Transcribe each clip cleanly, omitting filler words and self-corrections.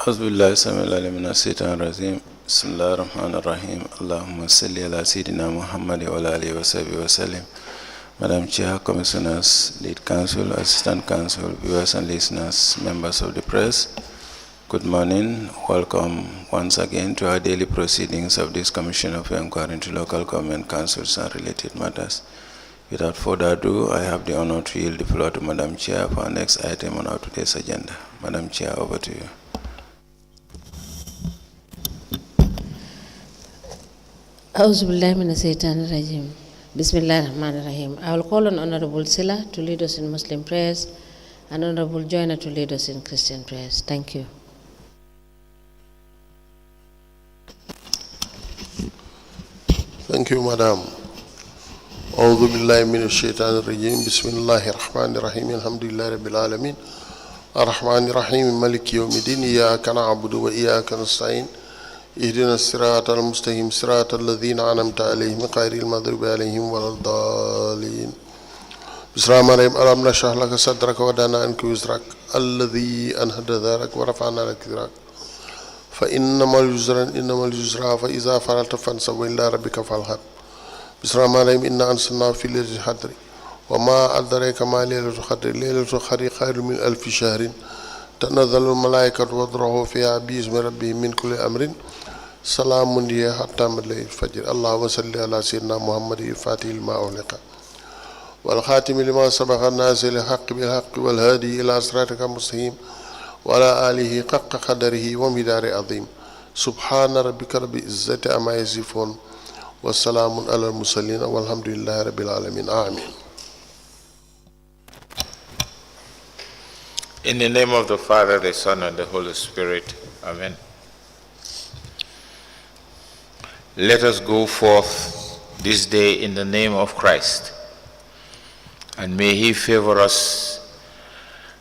أعوذ بالله السميع العليم من الشيطان الرجيم بسم الله الرحمن الرحيم اللهم صل على سيدنا محمد وعلى آله وصحبه وسلم. Madam Chair, Commissioners, Lead Counsel, Assistant Counsel, viewers and listeners, members of the press, good morning. Welcome once again to our daily proceedings of this Commission of Inquiry into Local Government Councils and related matters. Without further ado, I have the honor to yield the floor to Madam Chair for our next item on our today's agenda. Madam Chair, over to you. Bismillahirrahmanirrahim. I will call on Honorable Silla to lead us in Muslim prayers and Honorable Joyner to lead us in Christian prayers. Thank you. Thank you, Madam. أعوذ بالله من الشيطان الرجيم بسم الله الرحمن الرحيم الحمد لله رب العالمين الرحمن الرحيم مالك يوم الدين إياك نعبد وإياك نستعين اهدنا الصراط المستقيم صراط الذين أنعمت عليهم غير المغضوب عليهم ولا الضالين بسم الله الرحمن الرحيم ألم نشرح لك صدرك ووضعنا عنك وزرك الذي أنهض ظهرك ورفعنا لك ذكرك فإنما اليسر فإذا فرغت فانصب وإلى ربك فارغب بسم الله الرحمن الرحيم إنا أنزلناه في ليلة القدر وما أدراك ما ليلة القدر ليلة القدر خير من 1000 شهر تنزل الملائكة والروح فيها بإذن ربهم من كل أمر سلام هي حتى مطلع الفجر اللهم صل على سيدنا محمد الفاتح لما أغلق والخاتم لما سبق الناس الحق بالحق والهادي إلى صراطك المستقيم وعلى آله حق قدره ومقداره عظيم سبحان ربك رب العزة عما يصفون والسلام على المرسلين والحمد لله رب العالمين آمين. In the name of the Father, the Son, and the Holy Spirit. Amen. Let us go forth this day in the name of Christ, and may He favor us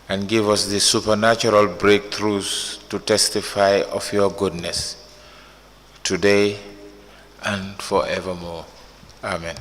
and give us the supernatural breakthroughs to testify of your goodness today and forevermore. Amen.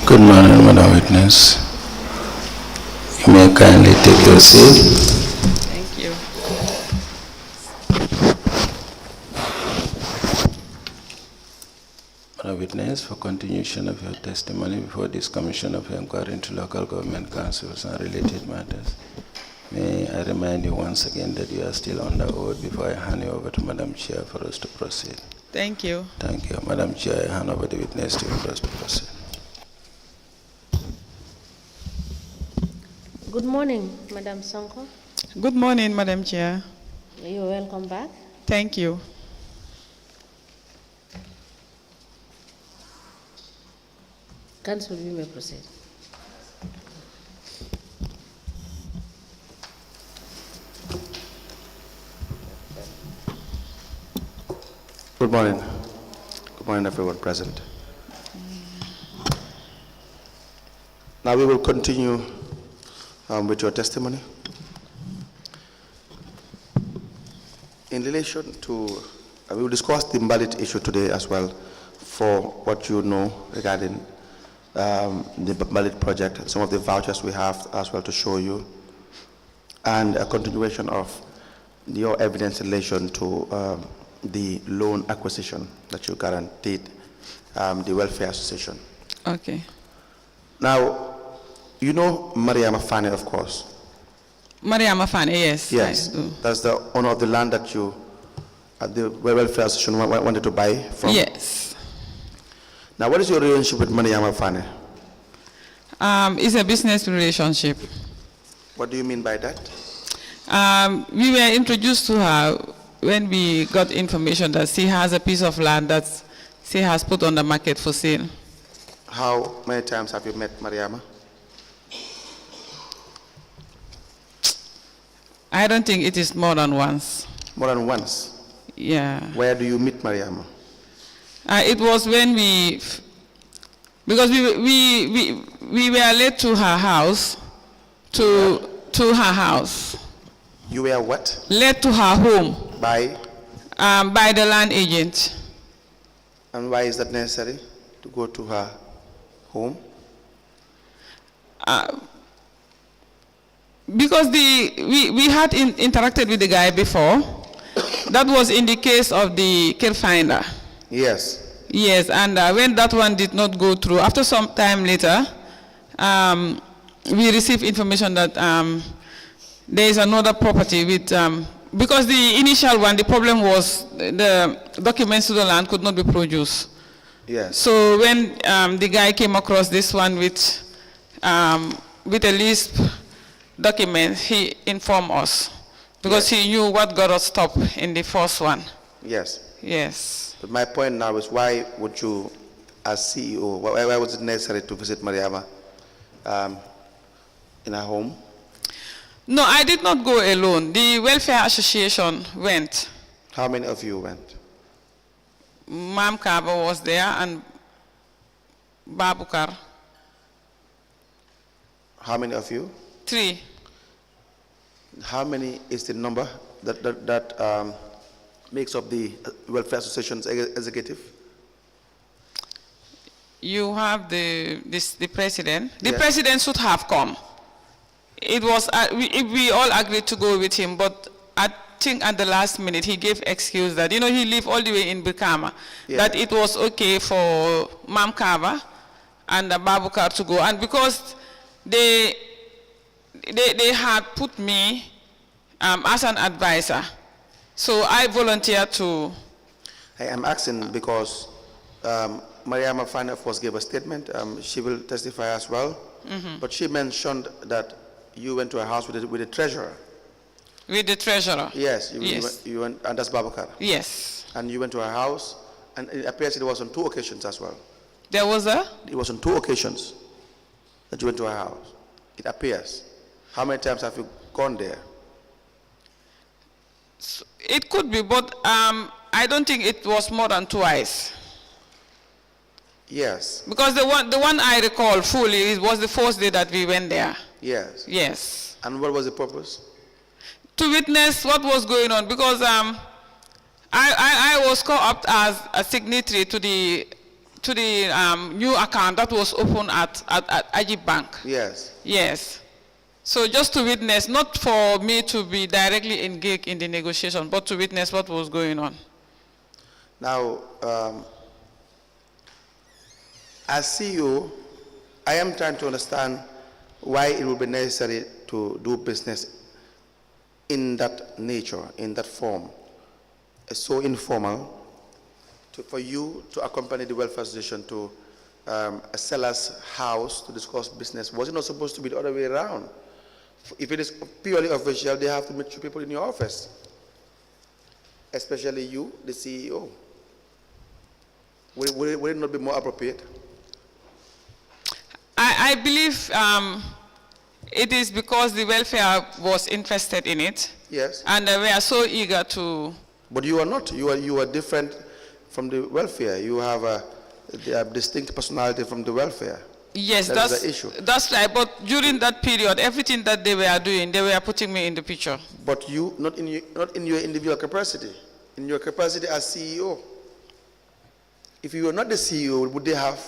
Good morning, Madam Witness. You may kindly take your seat. Thank you. Madam Witness, for continuation of your testimony before this Commission of Inquiry into Local Government Councils and related matters, may I remind you once again that you are still under oath before I hand you over to Madam Chair for us to proceed. Thank you. Thank you. Madam Chair, I hand over the witness to you for us to proceed. Good morning, Madam Sonko. Good morning, Madam Chair. You're welcome back. Thank you. Council, we may proceed. Good morning. Good morning, everyone present. Now we will continue with your testimony. In relation to, we will discuss the ballot issue today as well, for what you know regarding the ballot project, some of the vouchers we have as well to show you, and a continuation of your evidence in relation to the loan acquisition that you guaranteed the Welfare Association. Okay. Now, you know Mariama Fane, of course. Mariama Fane, yes. Yes, I do. that's the owner of the land that you, the Welfare Association wanted to buy from? Yes. Now, what is your relationship with Mariama Fane? It's a business relationship. What do you mean by that? We were introduced to her when we got information that she has a piece of land that she has put on the market for sale. How many times have you met Mariama? I don't think it is more than once. More than once? Yeah. Where do you meet Mariama? It was when because we were led to her house, to her house. You were what? Led to her home. By the land agent. And why is that necessary, to go to her home? Because we had interacted with the guy before. That was in the case of the care finder. Yes. Yes, and when that one did not go through, after some time later, we received information that there is another property with, because the initial one, the problem was the documents to the land could not be produced. Yes. So when the guy came across this one with a list document, he informed us, because yes, he knew what got us stopped in the first one. Yes. Yes. But my point now is, why would you, as CEO, why was it necessary to visit Mariama in her home? No, I did not go alone. The Welfare Association went. How many of you went? Mam Kaba was there and Babukar. How many of you? 3. How many is the number that makes up the Welfare Association's executive? You have the president. The yes, president should have come. It was we all agreed to go with him, but I think at the last minute he gave excuse that he lived all the way in Brikama, yeah, that it was okay for Mam Kaba and Babukar to go, and because they had put me as an advisor, so I volunteered to. I am asking because Mariama Fane, of course, gave a statement. She will testify as well, but she mentioned that you went to her house with the treasurer. With the treasurer? Yes. Yes. You went, and that's Babukar. Yes. And you went to her house, and it appears it was on 2 occasions as well. There was a? It was on 2 occasions that you went to her house. It appears. How many times have you gone there? It could be, but I don't think it was more than twice. Yes. Because the one I recall fully, it was the first day that we went there. Yes. Yes. And what was the purpose? To witness what was going on, because I was called up as a signatory to the new account that was opened at Ajib Bank. Yes. Yes. So just to witness, not for me to be directly engaged in the negotiation, but to witness what was going on. Now, as CEO, I am trying to understand why it would be necessary to do business in that nature, in that form. It's so informal for you to accompany the Welfare Association to a seller's house to discuss business. Was it not supposed to be the other way around? If it is purely official, they have to meet 2 people in your office, especially you, the CEO. Would it not be more appropriate? I believe it is because the welfare was interested in it. Yes. And we are so eager to. But you are not. You are different. from the welfare. You have a distinct personality from the welfare. Yes, That's the issue. That's right. But during that period, everything that they were doing, they were putting me in the picture. But you, not in your individual capacity, in your capacity as CEO. If you were not the CEO, would they have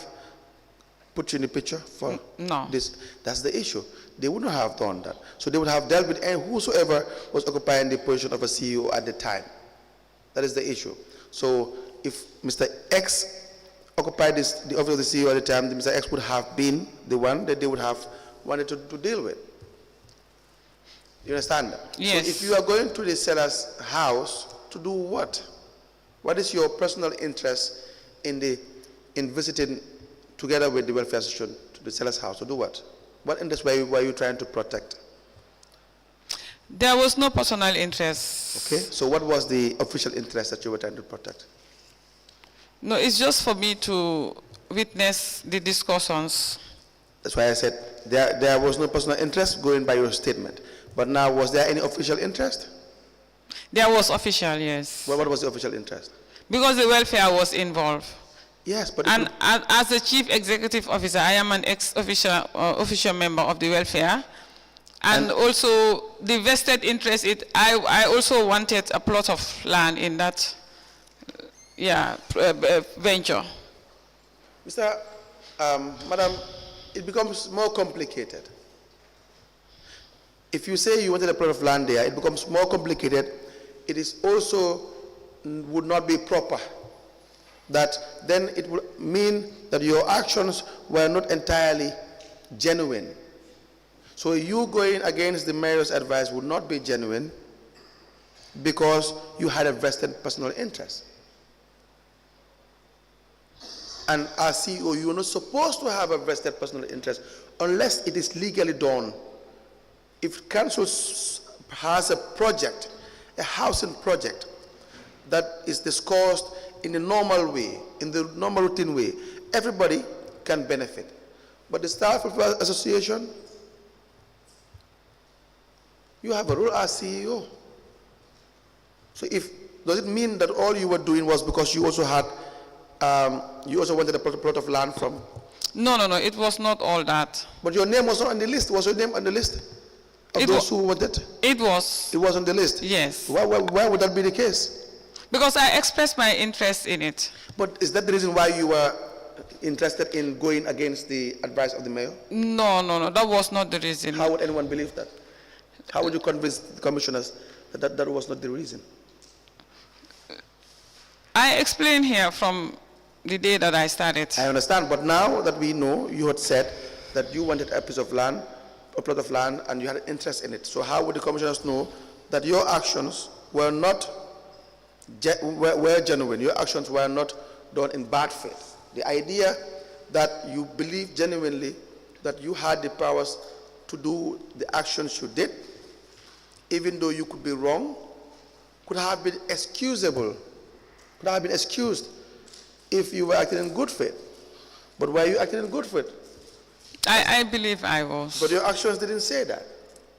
put you in the picture for No. this? That's the issue. They wouldn't have done that. So they would have dealt with whosoever was occupying the position of a CEO at the time. That is the issue. So if Mr. X occupied the office of the CEO at the time, Mr. X would have been the one that they would have wanted to deal with. You understand that? Yes. So if you are going to the seller's house, to do what? What is your personal interest in visiting together with the welfare association to the seller's house? To do what? What interest were you trying to protect? There was no personal interest. Okay, so what was the official interest that you were trying to protect? No, it's just for me to witness the discussions. That's why I said there was no personal interest going by your statement. But now, was there any official interest? There was official, yes. Well, what was the official interest? Because the welfare was involved. Yes, but And as the chief executive officer, I am an official member of the welfare. And also the vested interest, I also wanted a plot of land in that venture. Madam, it becomes more complicated. If you say you wanted a plot of land there, it becomes more complicated. It is also would not be proper. That then it would mean that your actions were not entirely genuine. So you going against the mayor's advice would not be genuine because you had a vested personal interest. And as CEO, you are not supposed to have a vested personal interest unless it is legally done. If council has a project, a housing project that is discussed in the normal way, in the normal routine way, everybody can benefit. But the staff of the association, you have a role as CEO. So does it mean that all you were doing was because you also had, you also wanted a plot of land from? No, it was not all that. But your name was not on the list. Was your name on the list of those who wanted? It was. It was on the list? Yes. Why would that be the case? Because I expressed my interest in it. But is that the reason why you were interested in going against the advice of the mayor? No, that was not the reason. How would anyone believe that? How would you convince the commissioners that was not the reason? I explained here from the day that I started. I understand, but now that we know, you had said that you wanted a piece of land, a plot of land, and you had an interest in it. So how would the commissioners know that your actions were not were genuine? Your actions were not done in bad faith. The idea that you believe genuinely that you had the powers to do the actions you did, even though you could be wrong, could have been excusable, could have been excused if you were acting in good faith. But were you acting in good faith? I believe I was. But your actions didn't say that,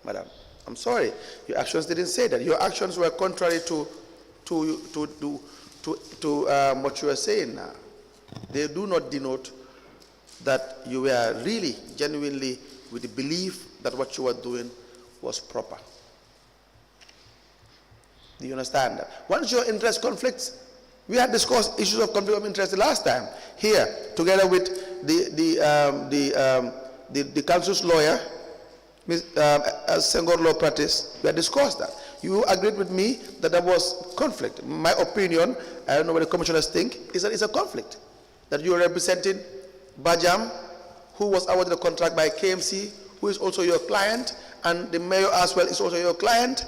madam. I'm sorry. Your actions didn't say that. Your actions were contrary to what you are saying now. They do not denote that you were really, genuinely with the belief that what you were doing was proper. Do you understand that? Once your interest conflicts, we had discussed issues of conflict of interest the last time here, together with the council's lawyer, Ms. Senghor Law Practice. We had discussed that. You agreed with me that there was conflict. My opinion, I don't know what the commissioners think, is that it's a conflict. That you are representing Bajam, who was awarded a contract by KMC, who is also your client, and the mayor as well is also your client.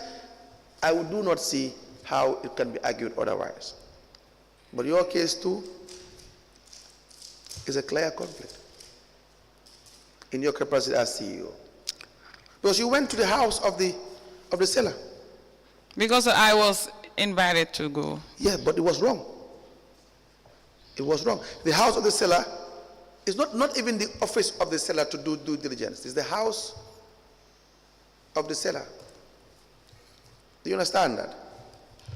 I do not see how it can be argued otherwise. But your case too is a clear conflict in your capacity as CEO. Because you went to the house of the seller. Because I was invited to go. Yeah, but it was wrong. It was wrong. The house of the seller is not even the office of the seller to do due diligence. It's the house of the seller. Do you understand that?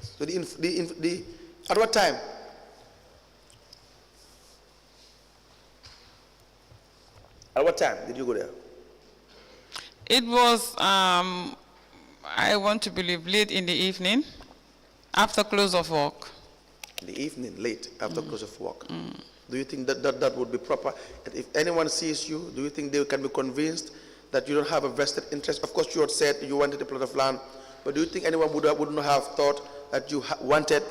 So at what time At what time did you go there? It was, I want to believe, late in the evening, after close of work. In the evening, late, after close of work. Do you think that would be proper? And if anyone sees you, do you think they can be convinced that you don't have a vested interest? Of course, you had said you wanted a plot of land, but do you think anyone wouldn't have thought that you wanted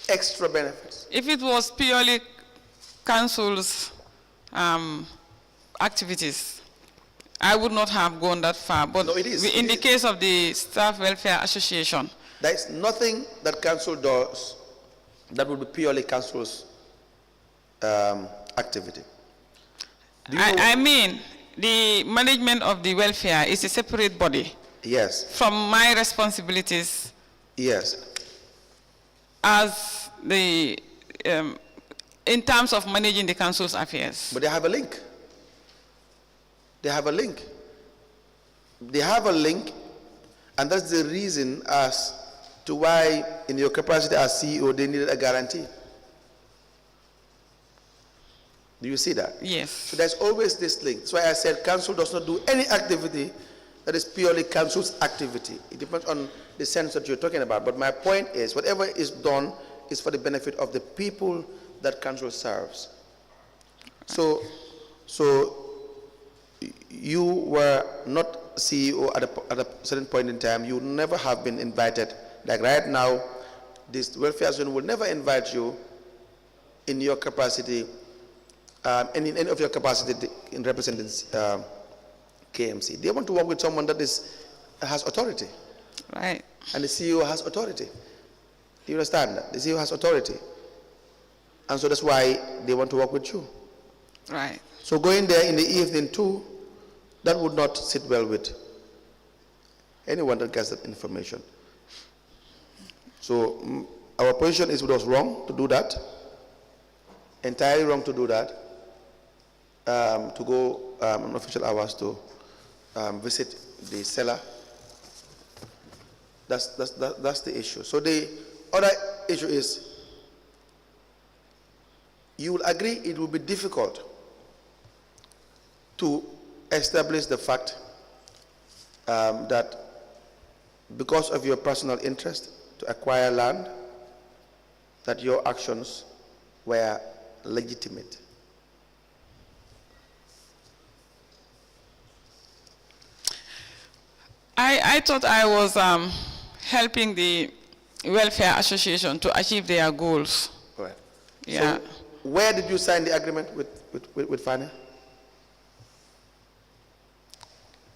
extra benefits? If it was purely council's activities, I would not have gone that far. But No, it is. in the case of the Staff Welfare Association, There is nothing that council does that would be purely council's activity. Do you know- I mean, the management of the welfare is a separate body Yes, from my responsibilities yes. as the, in terms of managing the council's affairs. But they have a link. They have a link. They have a link, and that's the reason as to why, in your capacity as CEO, they needed a guarantee. Do you see that? Yes. So there's always this link. That's why I said council does not do any activity that is purely council's activity. It depends on the sense that you're talking about. But my point is, whatever is done is for the benefit of the people that council serves. So you were not CEO at a certain point in time. You never have been invited. Like right now, this welfare zone will never invite you in your capacity, in any of your capacity in representing KMC. They want to work with someone that has authority. Right. And the CEO has authority. Do you understand that? The CEO has authority. And so that's why they want to work with you. Right. So going there in the evening too, that would not sit well with anyone that gets that information. So our position is it was wrong to do that, entirely wrong to do that, to go on official hours to visit the seller. That's the issue. So the other issue is, you will agree it will be difficult to establish the fact that because of your personal interest to acquire land, that your actions were legitimate. I thought I was helping the welfare association to achieve their goals. Right. Yeah. So where did you sign the agreement with Fania?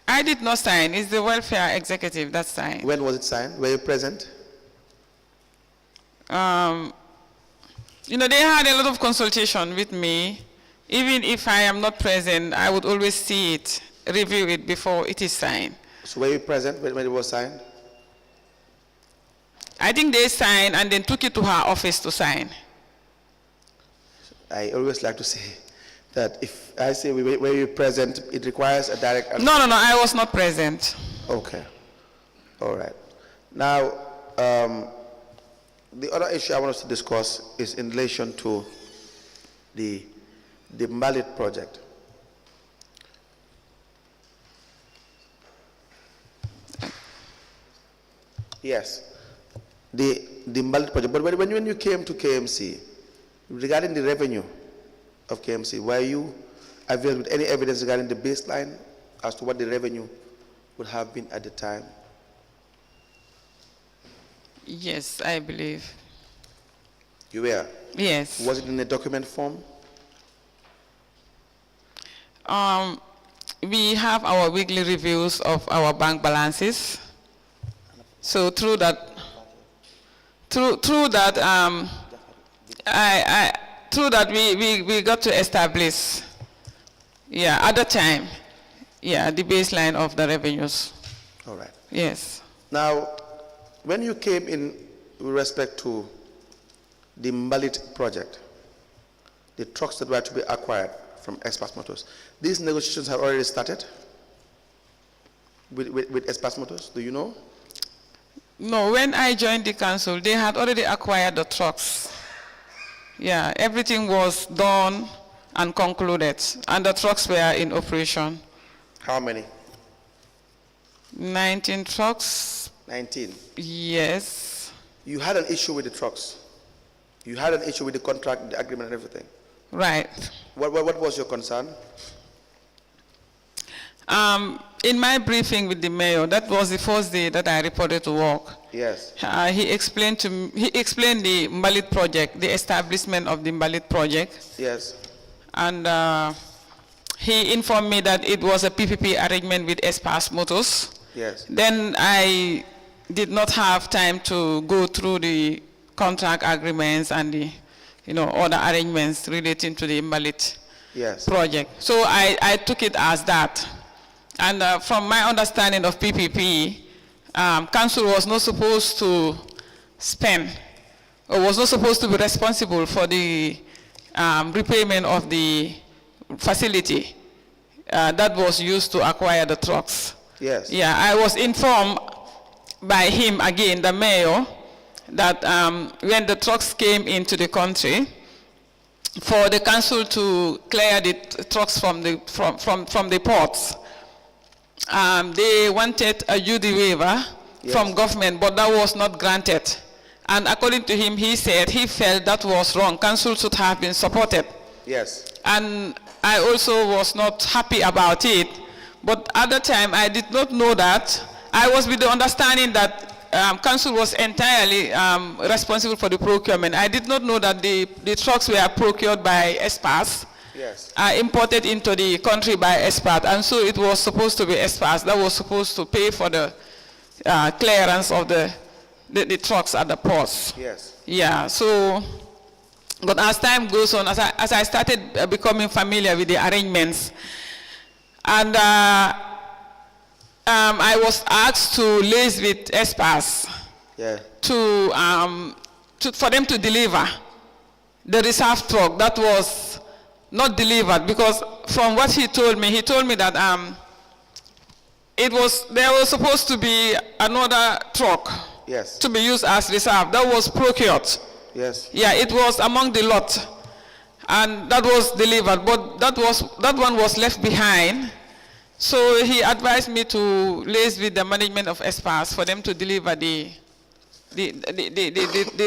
I did not sign. It's the welfare executive that signed. When was it signed? Were you present? You know, they had a lot of consultation with me. Even if I am not present, I would always see it, review it before it is signed. So were you present when it was signed? I think they signed and then took it to her office to sign. I always like to say that if I say were you present, it requires a direct answer. No, I was not present. Okay. All right. Now, the other issue I want us to discuss is in relation to the Mallet project. Yes, the Mallet project. But when you came to KMC, regarding the revenue of KMC, were you available with any evidence regarding the baseline as to what the revenue would have been at the time? Yes, I believe. You were? Yes. Was it in a document form? We have our weekly reviews of our bank balances. So through that, we got to establish, at the time, the baseline of the revenues. All right. Yes. Now, when you came in with respect to the Mallet project, the trucks that were to be acquired from Express Motors, these negotiations have already started with Express Motors, do you know? No, when I joined the council, they had already acquired the trucks. Yeah, everything was done. and concluded, and the trucks were in operation. How many? 19 trucks. 19. Yes. You had an issue with the trucks. You had an issue with the contract, the agreement, and everything. Right. What was your concern? In my briefing with the mayor, that was the first day that I reported to work. Yes. He explained the Mbalit project, the establishment of the Mbalit project. Yes. And he informed me that it was a PPP arrangement with Espas Motors. Yes. Then I did not have time to go through the contract agreements and the other arrangements relating to the Mbalit project. So I took it as that. And from my understanding of PPP, council was not supposed to spend, or was not supposed to be responsible for the repayment of the facility that was used to acquire the trucks. Yes. Yeah, I was informed by him, again, the mayor, that when the trucks came into the country, for the council to clear the trucks from the ports, they wanted a UD waiver from government, but that was not granted. And according to him, he said he felt that was wrong. Council should have been supported. Yes. And I also was not happy about it. But at the time, I did not know that. I was with the understanding that council was entirely responsible for the procurement. I did not know that the trucks were procured by Espas. Yes. Imported into the country by Espas, and so it was supposed to be Espas that was supposed to pay for the clearance of the trucks at the ports. Yes. Yeah, so, but as time goes on, as I started becoming familiar with the arrangements, and I was asked to liaise with Espas for them to deliver the reserve truck that was not delivered, because from what he told me that there was supposed to be another truck to be used as reserve that was procured. Yes. Yeah, it was among the lot, and that was delivered, but that one was left behind. So he advised me to liaise with the management of Espas for them to deliver the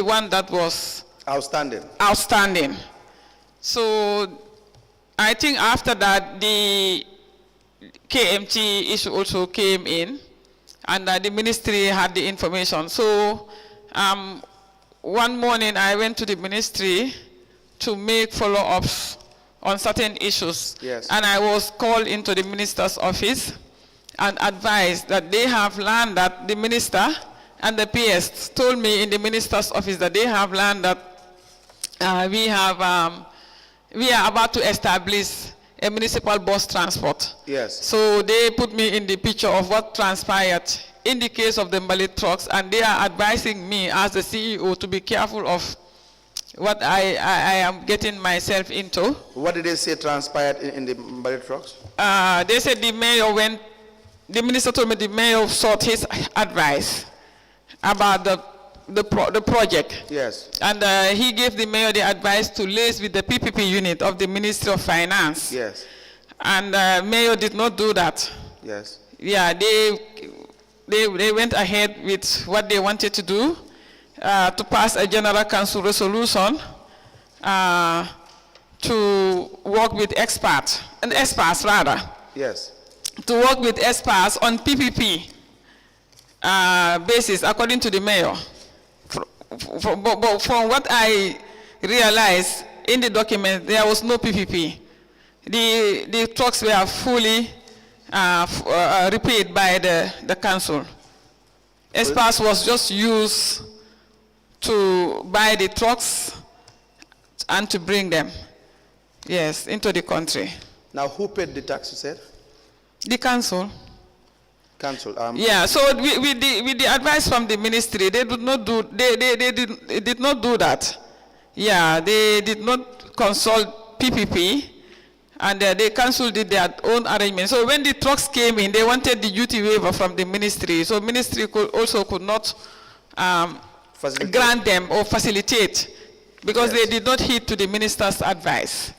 one that was outstanding. So I think after that, the KMC issue also came in, and the ministry had the information. So one morning I went to the ministry to make follow-ups on certain issues. Yes. And I was called into the minister's office and advised that they have learned that the minister and the PS told me in the minister's office that they have learned that we are about to establish a municipal bus transport. Yes. So they put me in the picture of what transpired in the case of the Mbalit trucks, and they are advising me as the CEO to be careful of what I am getting myself into. What did they say transpired in the Mbalit trucks? They said the minister told me the mayor sought his advice about the project. Yes. And he gave the mayor the advice to liaise with the PPP unit of the Ministry of Finance. Yes. And mayor did not do that. Yes. Yeah, they went ahead with what they wanted to do, to pass a general council resolution to work with experts, Yes. to work with experts on PPP basis, according to the mayor. But from what I realized in the document, there was no PPP. The trucks were fully repaid by the council. Espas was just used to buy the trucks and to bring them, yes, into the country. Now, who paid the tax, you said? The council. Council. Yeah. So with the advice from the ministry, they did not do. They did not do that. Yeah, they did not consult PPP, and the council did their own arrangement. So when the trucks came in, they wanted the duty waiver from the ministry. So ministry could not grant them or facilitate, because they did not heed to the minister's advice.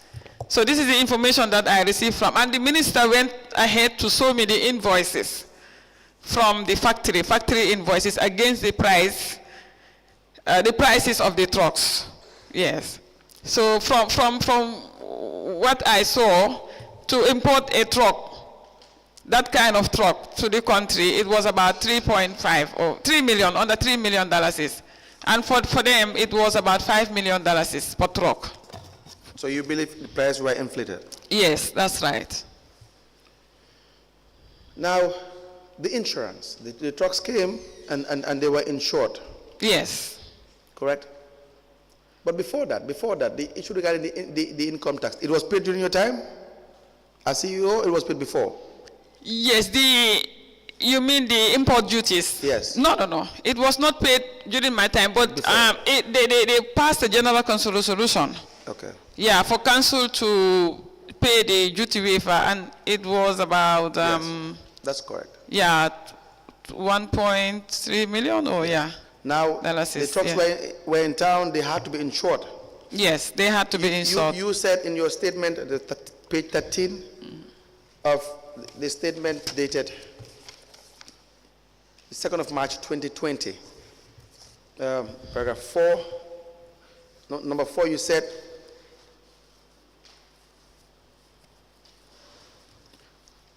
So this is the information that I received from, and the minister went ahead to show me the invoices from the factory invoices against the prices of the trucks. Yes. So from what I saw, to import a truck, that kind of truck to the country, it was about 3.5 or 3 million, under $3 million. And for them, it was about $5 million per truck. So you believe the prices were inflated? Yes, that's right. Now, the insurance, the trucks came and they were insured. Yes. Correct? But before that, the issue regarding the income tax, it was paid during your time? As CEO, it was paid before? Yes, you mean the import duties? Yes. No. It was not paid during my time, but they passed a general council resolution. Okay. Yeah, for council to pay the duty waiver, and it was about... yes, that's correct. Yeah, 1.3 million, or yeah. Now, dollars, the trucks were in town, they had to be insured. Yes, they had to be insured. You said in your statement, page 13 of the statement dated the 2nd of March 2020, paragraph 4, number 4, you said,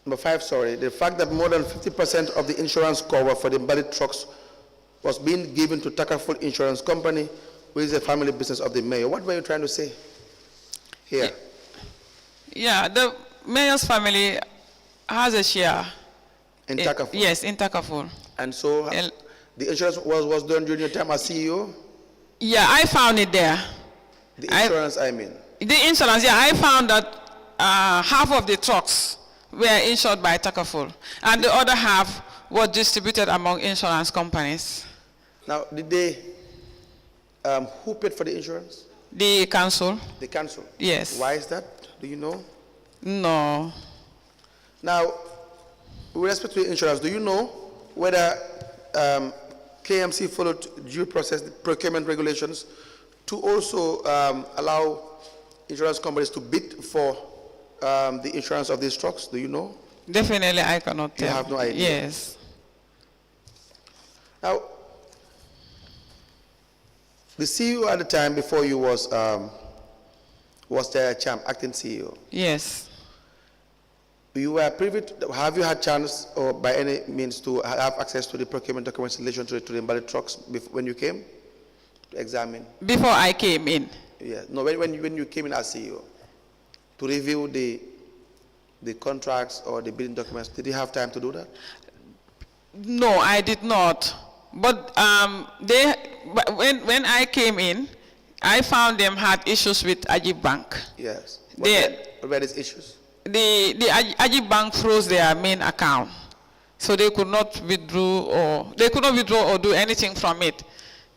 number 5, sorry, the fact that more than 50% of the insurance cover for the invalid trucks was being given to Takaful Insurance Company, which is a family business of the mayor. What were you trying to say here? Yeah, the mayor's family has a share. In Takaful? Yes, in Takaful. And so the insurance was done during your time as CEO? Yeah, I found it there. The insurance, I mean? The insurance, yeah, I found that half of the trucks were insured by Takaful, and the other half was distributed among insurance companies. Now, did they, who paid for the insurance? The council. The council? Yes. Why is that? Do you know? No. Now, with respect to the insurance, do you know whether KMC followed due process procurement regulations to also allow insurance companies to bid for the insurance of these trucks? Do you know? Definitely, I cannot tell. You have no idea? Yes. Now, the CEO at the time before you was the acting CEO. Yes. You were privy to, have you had chance or by any means to have access to the procurement documents in relation to the invalid trucks when you came to examine? Before I came in? Yeah. No, when you came in as CEO to review the contracts or the bidding documents, did you have time to do that? No, I did not. But when I came in, I found them had issues with Ajib Bank. Yes. What were these issues? The Ajib Bank froze their main account, so they could not withdraw or do anything from it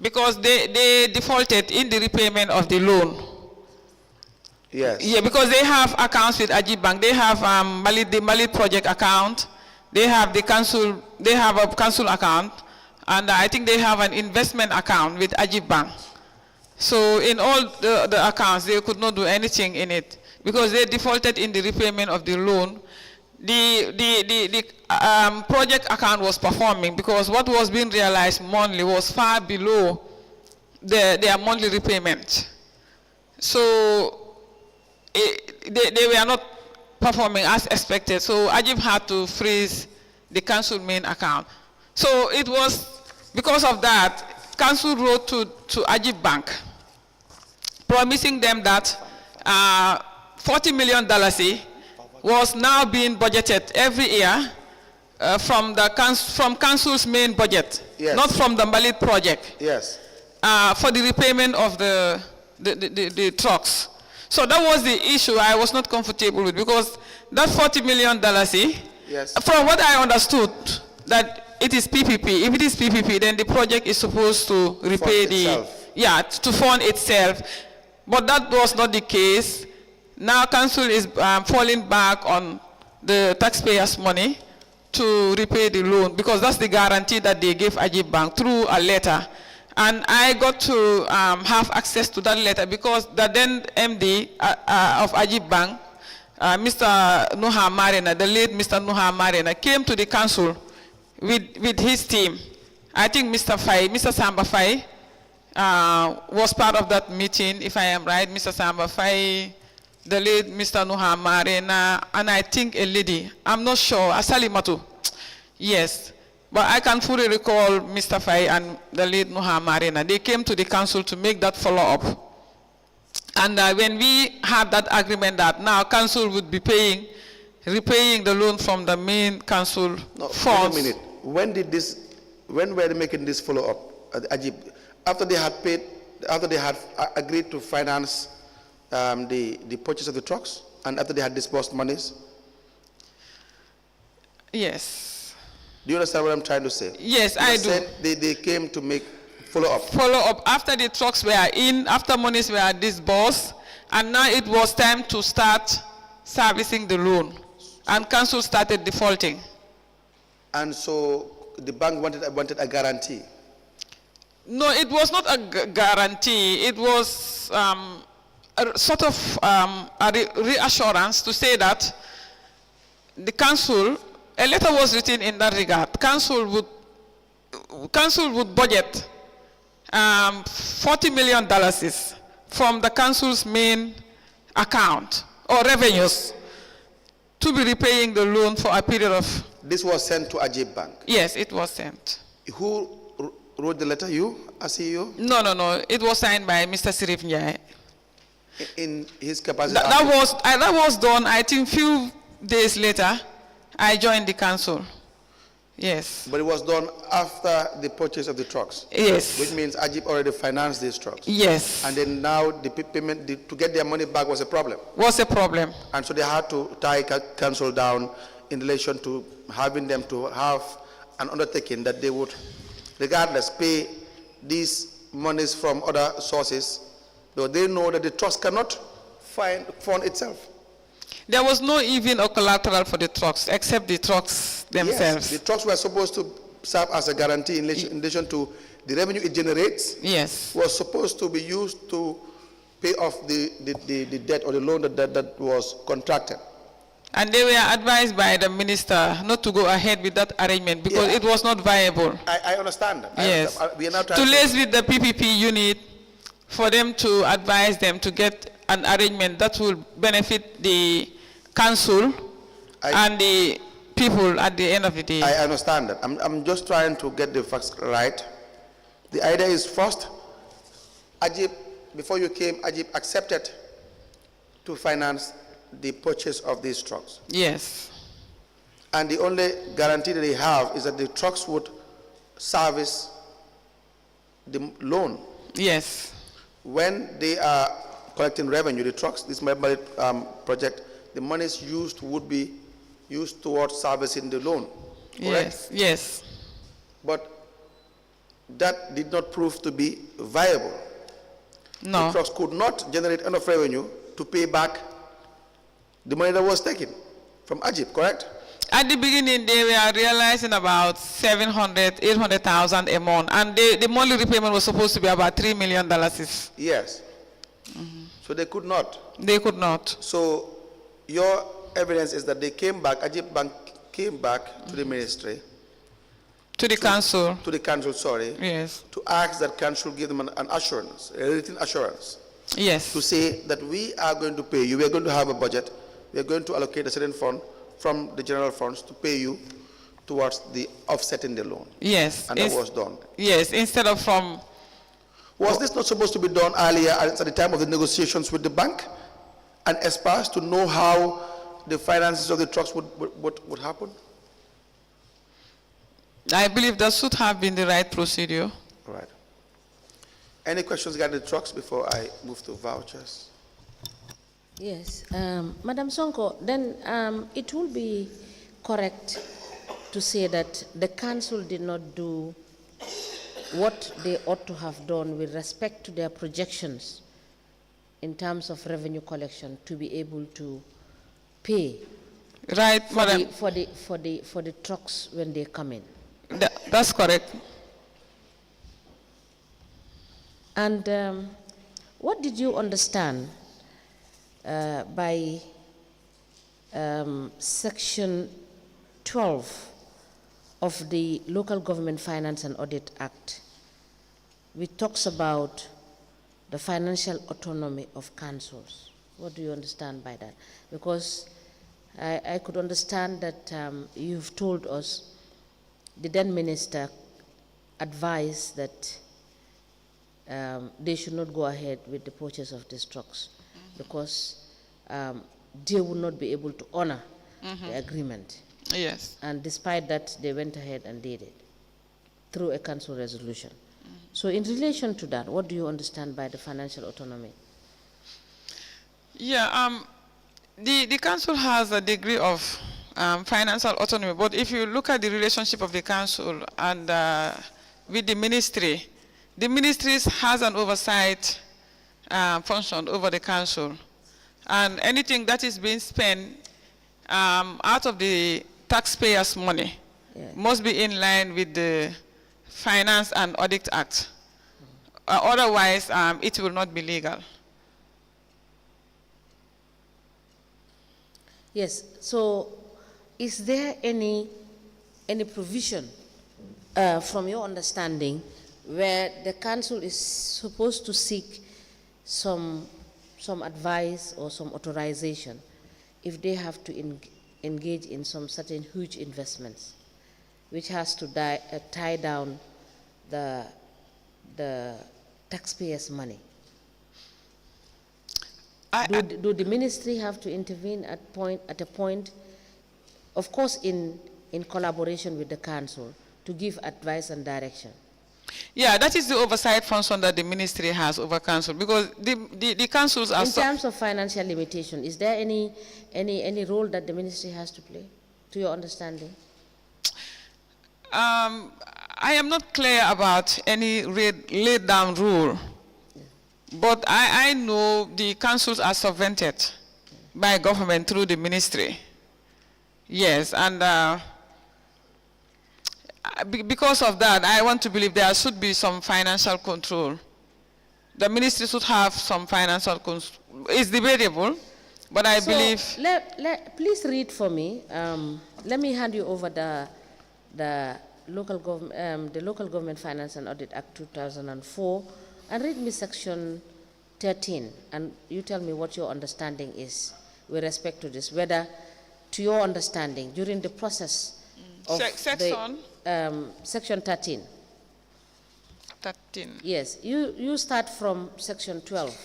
because they defaulted in the repayment of the loan. Yes. Yeah, because they have accounts with Ajib Bank. They have the Malid project account. They have a council account, and I think they have an investment account with Ajib Bank. So in all the accounts, they could not do anything in it because they defaulted in the repayment of the loan. The project account was performing because what was being realized monthly was far below their monthly repayment. So they were not performing as expected. So Ajib had to freeze the council main account. So it was because of that, council wrote to Ajib Bank, promising them that $40 million was now being budgeted every year from council's main budget, yes, not from the Malid project. Yes. For the repayment of the trucks. So that was the issue I was not comfortable with because that $40 million, yes, from what I understood, that it is PPP. If it is PPP, then the project is supposed to repay to fund itself. But that was not the case. Now council is falling back on the taxpayers' money to repay the loan because that's the guarantee that they gave Ajib Bank through a letter. And I got to have access to that letter because the then MD of Ajib Bank, Mr. Nuha Marina, the late Mr. Nuha Marina, came to the council with his team. I think Mr. Samba Fai was part of that meeting, if I am right. Mr. Samba Fai, the late Mr. Nuha Marina, and I think a lady, I'm not sure, Asali Matu. Yes. But I can fully recall Mr. Fai and the late Nuha Marina. They came to the council to make that follow-up. And when we had that agreement that now council would be repaying the loan from the main council funds. Wait a minute. When were they making this follow-up? Ajib, after they had agreed to finance the purchase of the trucks, and after they had disbursed monies? Yes. Do you understand what I'm trying to say? Yes, I do. Said they came to make follow-up. Follow-up after the trucks were in, after monies were disbursed, and now it was time to start servicing the loan. And council started defaulting. And so the bank wanted a guarantee? No, it was not a guarantee. It was a sort of a reassurance to say that the council, a letter was written in that regard. Council would budget $40 million from the council's main account or revenues to be repaying the loan for a period of... This was sent to Ajib Bank? Yes, it was sent. Who wrote the letter? You, as CEO? No. It was signed by Mr. Sirif Njai. In his capacity? That was done, I think, few days later. I joined the council. Yes. But it was done after the purchase of the trucks? Yes. Which means Ajib already financed these trucks? Yes. And then now the payment, to get their money back was a problem? Was a problem. And so they had to tie council down in relation to having them to have an undertaking that they would, regardless, pay these monies from other sources, though they know that the trust cannot fund itself. There was no even a collateral for the trucks, except the trucks themselves. Yes, the trucks were supposed to serve as a guarantee in relation to the revenue it generates. Yes. Was supposed to be used to pay off the debt or the loan that was contracted. And they were advised by the minister not to go ahead with that arrangement because it was not viable. I understand that. Yes. We are now trying to liaise with the PPP unit for them to advise them to get an arrangement that will benefit the council and the people at the end of the day. I understand that. I'm just trying to get the facts right. The idea is first, Ajib, before you came, Ajib accepted to finance the purchase of these trucks. Yes. And the only guarantee that they have is that the trucks would service the loan. Yes. When they are collecting revenue, the trucks, this project, the monies used would be used towards servicing the loan. Correct? Yes. Yes. But that did not prove to be viable. No. The trucks could not generate enough revenue to pay back the money that was taken from Ajib, correct? At the beginning, they were realizing about 700, 800,000 a month, and the monthly repayment was supposed to be about $3 million. Yes. So they could not. They could not. So your evidence is that they came back, Ajib Bank came back to the ministry. To the council. To the council, sorry. Yes. To ask that council give them an assurance, a written assurance. Yes. To say that we are going to pay you, we are going to have a budget, we are going to allocate a certain fund from the general funds to pay you towards the offsetting the loan. Yes. And that was done. Yes, instead of from... Was this not supposed to be done earlier at the time of the negotiations with the bank and ESPAS to know how the finances of the trucks would happen? I believe that should have been the right procedure. Right. Any questions regarding the trucks before I move to vouchers? Yes. Madam Sonko, then it will be correct to say that the council did not do what they ought to have done with respect to their projections in terms of revenue collection to be able to pay right, madam. For the trucks when they come in. That's correct. And what did you understand by Section 12 of the Local Government Finance and Audit Act, which talks about the financial autonomy of councils? What do you understand by that? Because I could understand that you've told us the then minister advised that they should not go ahead with the purchase of these trucks because they would not be able to honor the agreement. Yes. And despite that, they went ahead and did it through a council resolution. So in relation to that, what do you understand by the financial autonomy? Yeah, the council has a degree of financial autonomy, but if you look at the relationship of the council and with the ministry has an oversight function over the council, and anything that is being spent out of the taxpayers' money must be in line with the Finance and Audit Act. Otherwise, it will not be legal. Yes, so is there any provision from your understanding where the council is supposed to seek some advice or some authorization if they have to engage in some certain huge investments, which has to tie down the taxpayers' money? Do the ministry have to intervene at a point, of course in collaboration with the council, to give advice and direction? Yeah, that is the oversight function that the ministry has over council, because the councils are... In terms of financial limitation, is there any role that the ministry has to play, to your understanding? I am not clear about any laid down rule. But I know the councils are subvented by government through the ministry. Yes, and because of that, I want to believe there should be some financial control. The ministry should have some financial control. It's debatable, but I believe... Please read for me. Let me hand you over the Local Government Finance and Audit Act 2004, and read me section 13, and you tell me what your understanding is with respect to this, whether, to your understanding, during the process of section 13. 13. Yes, you start from section 12,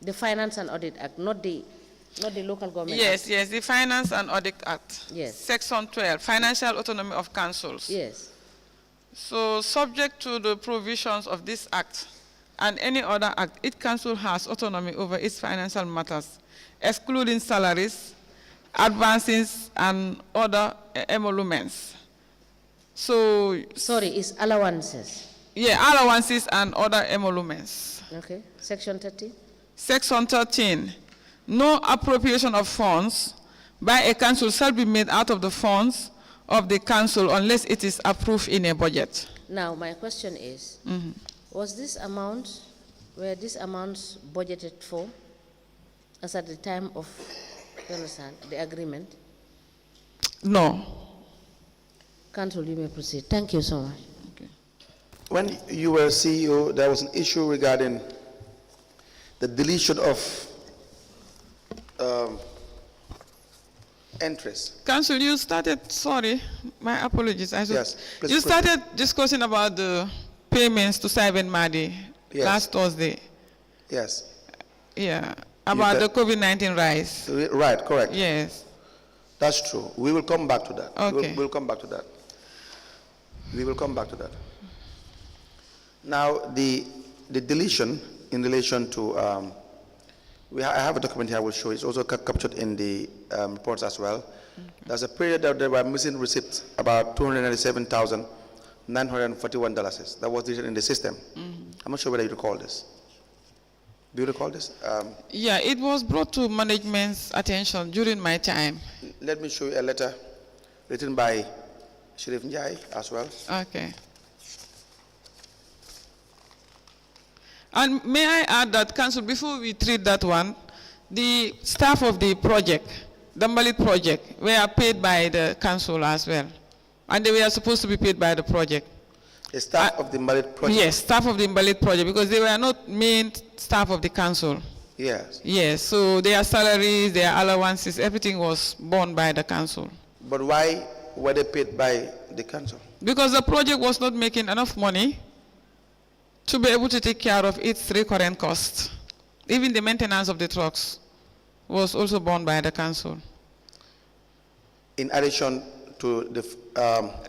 the Finance and Audit Act, not the Local Government Act. Yes, the Finance and Audit Act. Yes. Section 12, Financial Autonomy of Councils. Yes. So, subject to the provisions of this act and any other act, each council has autonomy over its financial matters, excluding salaries, advances, and other emoluments. So... Sorry, it's allowances. Yeah, allowances and other emoluments. Okay. Section 13? Section 13. No appropriation of funds by a council shall be made out of the funds of the council unless it is approved in a budget. Now, my question is, was this amount, were these amounts budgeted for as at the time of, you understand, the agreement? No. Council, you may proceed. Thank you so much. Okay. When you were CEO, there was an issue regarding the deletion of interest. Council, you started, sorry, my apologies. Yes, please you started discussing about the payments to Simon Madi last Thursday. Yes. Yeah, about the COVID-19 rise. Right, correct. Yes. That's true. We will come back to that. Okay. We'll come back to that. We will come back to that. Now, the deletion in relation to, I have a document here I will show. It's also captured in the reports as well. There's a period that they were missing receipts, about $297,941. That was deleted in the system. I'm not sure whether you recall this. Do you recall this? Yeah, it was brought to management's attention during my time. Let me show you a letter written by Sheriff Njai as well. Okay. And may I add that, Council, before we treat that one, the staff of the project, the Mbalit project, were paid by the council as well. And they were supposed to be paid by the project. The staff of the Mbalit project? Yes, staff of the Mbalit project, because they were not main staff of the council. Yes. Yes, so their salaries, their allowances, everything was borne by the council. But why were they paid by the council? Because the project was not making enough money to be able to take care of its recurrent costs. Even the maintenance of the trucks was also borne by the council. In addition to the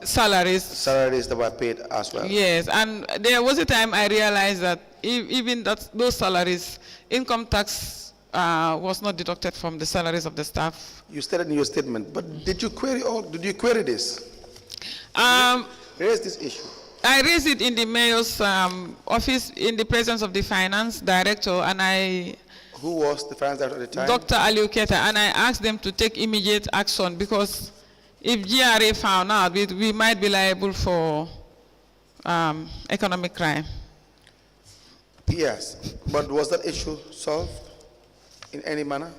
salaries that were paid as well? Yes, and there was a time I realized that even those salaries, income tax was not deducted from the salaries of the staff. You stated in your statement, but did you query this? Raise this issue. I raised it in the mayor's office in the presence of the finance director, and I... Who was the finance director at the time? Dr. Aliuketa, and I asked them to take immediate action, because if GRA found out, we might be liable for economic crime. Yes, but was that issue solved in any manner?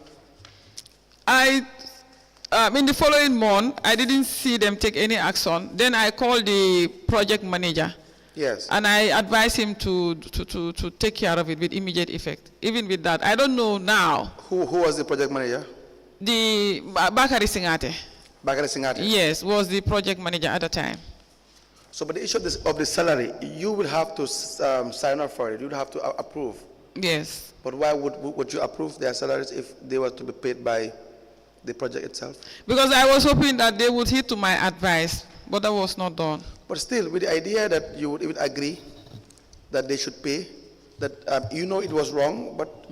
In the following month, I didn't see them take any action. Then I called the project manager. Yes. And I advised him to take care of it with immediate effect. Even with that, I don't know now. Who was the project manager? The Bakari Singate. Bakari Singate? Yes, was the project manager at the time. So, but the issue of the salary, you would have to sign up for it. You would have to approve. Yes. But why would you approve their salaries if they were to be paid by the project itself? Because I was hoping that they would heed to my advice, but that was not done. But still, with the idea that you would even agree that they should pay, that you know it was wrong, but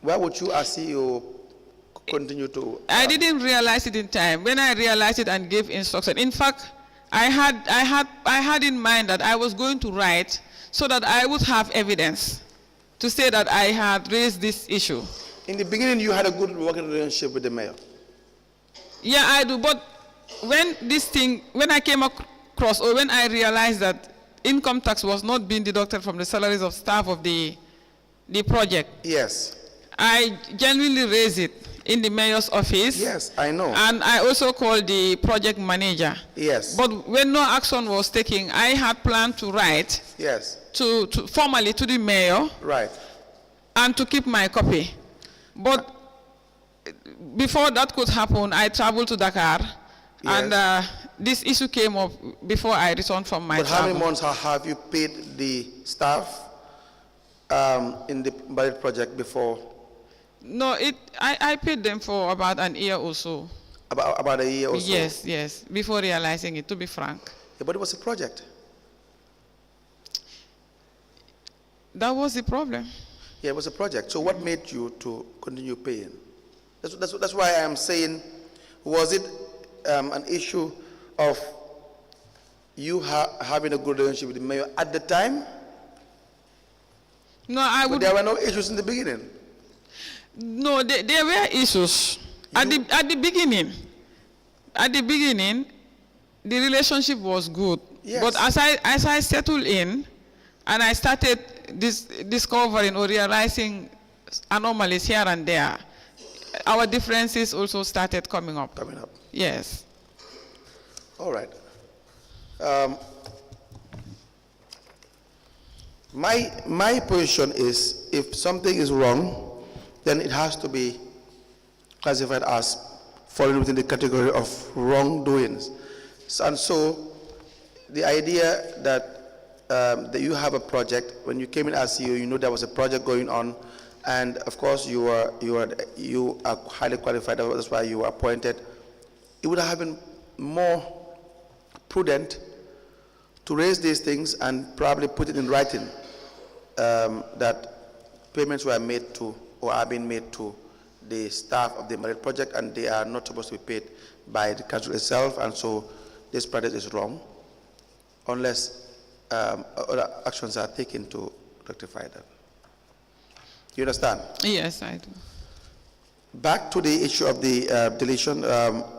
why would you as CEO continue to... I didn't realize it in time. When I realized it and gave instruction, in fact, I had in mind that I was going to write so that I would have evidence to say that I had raised this issue. In the beginning, you had a good working relationship with the mayor. Yeah, I do, but when I came across, or when I realized that income tax was not being deducted from the salaries of staff of the project. Yes. I genuinely raised it in the mayor's office. Yes, I know. And I also called the project manager. Yes. But when no action was taken, I had planned to write. Yes. To formally to the mayor. Right. And to keep my copy. But before that could happen, I traveled to Dakar. Yes. And this issue came up before I returned from my travel. But how many months have you paid the staff in the budget project before? No, I paid them for about an year or so. About a year or so? Yes, yes, before realizing it, to be frank. Yeah, but it was a project. That was the problem. Yeah, it was a project. So what made you to continue paying? That's why I am saying, was it an issue of you having a good relationship with the mayor at the time? No, But there were no issues in the beginning. No, there were issues at the beginning. At the beginning, the relationship was good. Yes. But as I settled in, and I started discovering or realizing anomalies here and there, our differences also started coming up. Coming up. Yes. All right. My position is, if something is wrong, then it has to be classified as falling within the category of wrongdoings. And so, the idea that you have a project, when you came in as CEO, you know there was a project going on, and of course you are highly qualified. That's why you were appointed. It would have been more prudent to raise these things and probably put it in writing that payments were made to or are being made to the staff of the Merit project, and they are not supposed to be paid by the council itself, and so this project is wrong unless other actions are taken to rectify that. You understand? Yes, I do. Back to the issue of the deletion,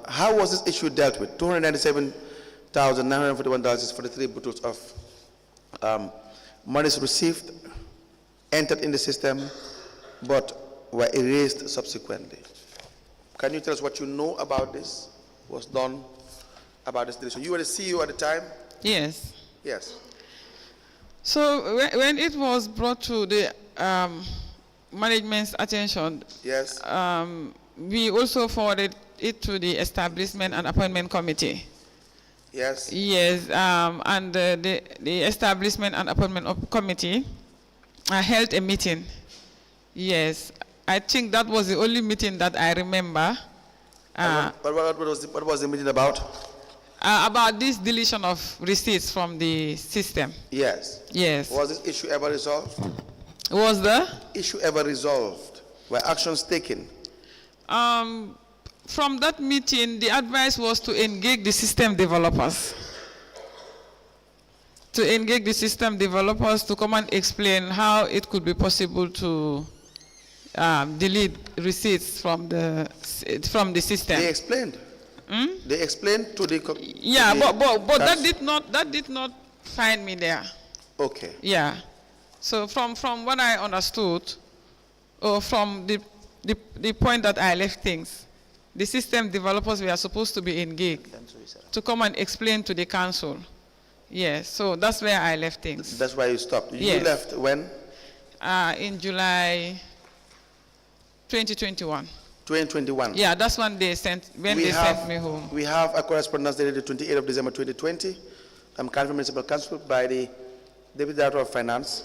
how was this issue dealt with? $297,941 is for the 3 bottles of monies received. entered in the system but were erased subsequently. Can you tell us what you know about this, was done about this deletion? You were the CEO at the time? Yes. Yes. So when it was brought to the management's attention, Yes. We also forwarded it to the Establishment and Appointment Committee. Yes. Yes, and the Establishment and Appointment Committee held a meeting. Yes, I think that was the only meeting that I remember. What was the meeting about? About this deletion of receipts from the system. Yes. Yes. Was this issue ever resolved? Was the Issue ever resolved? Were actions taken? From that meeting, the advice was to engage the system developers. To engage the system developers to come and explain how it could be possible to delete receipts from the system. They explained. They explained to the. Yeah, but that did not find me there. Okay. Yeah. So from what I understood, or from the point that I left things, the system developers were supposed to be engaged to come and explain to the council. Yes, so that's where I left things. That's why you stopped. Yes. You left when? In July 2021. 2021. Yeah, that's when they sent me home. We have a correspondence dated the 28th of December 2020. I'm Cardiff Municipal Council by the Deputy Director of Finance.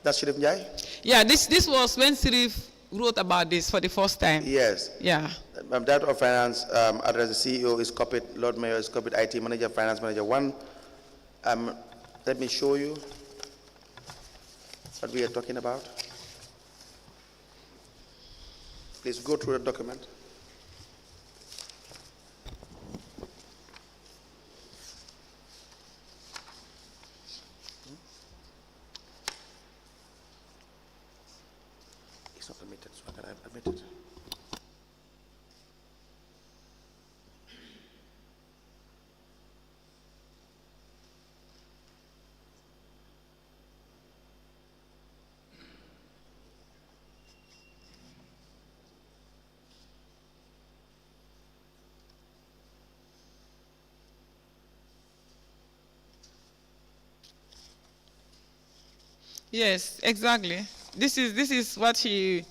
That's Shirif Njai? Yeah, this was when Shirif wrote about this for the first time. Yes. Yeah. Director of Finance, address the CEO is copied, Lord Mayor is copied, IT Manager, Finance Manager 1. Let me show you what we are talking about. Please go through the document. It's not admitted, so I can admit it. Yes, exactly. This is what he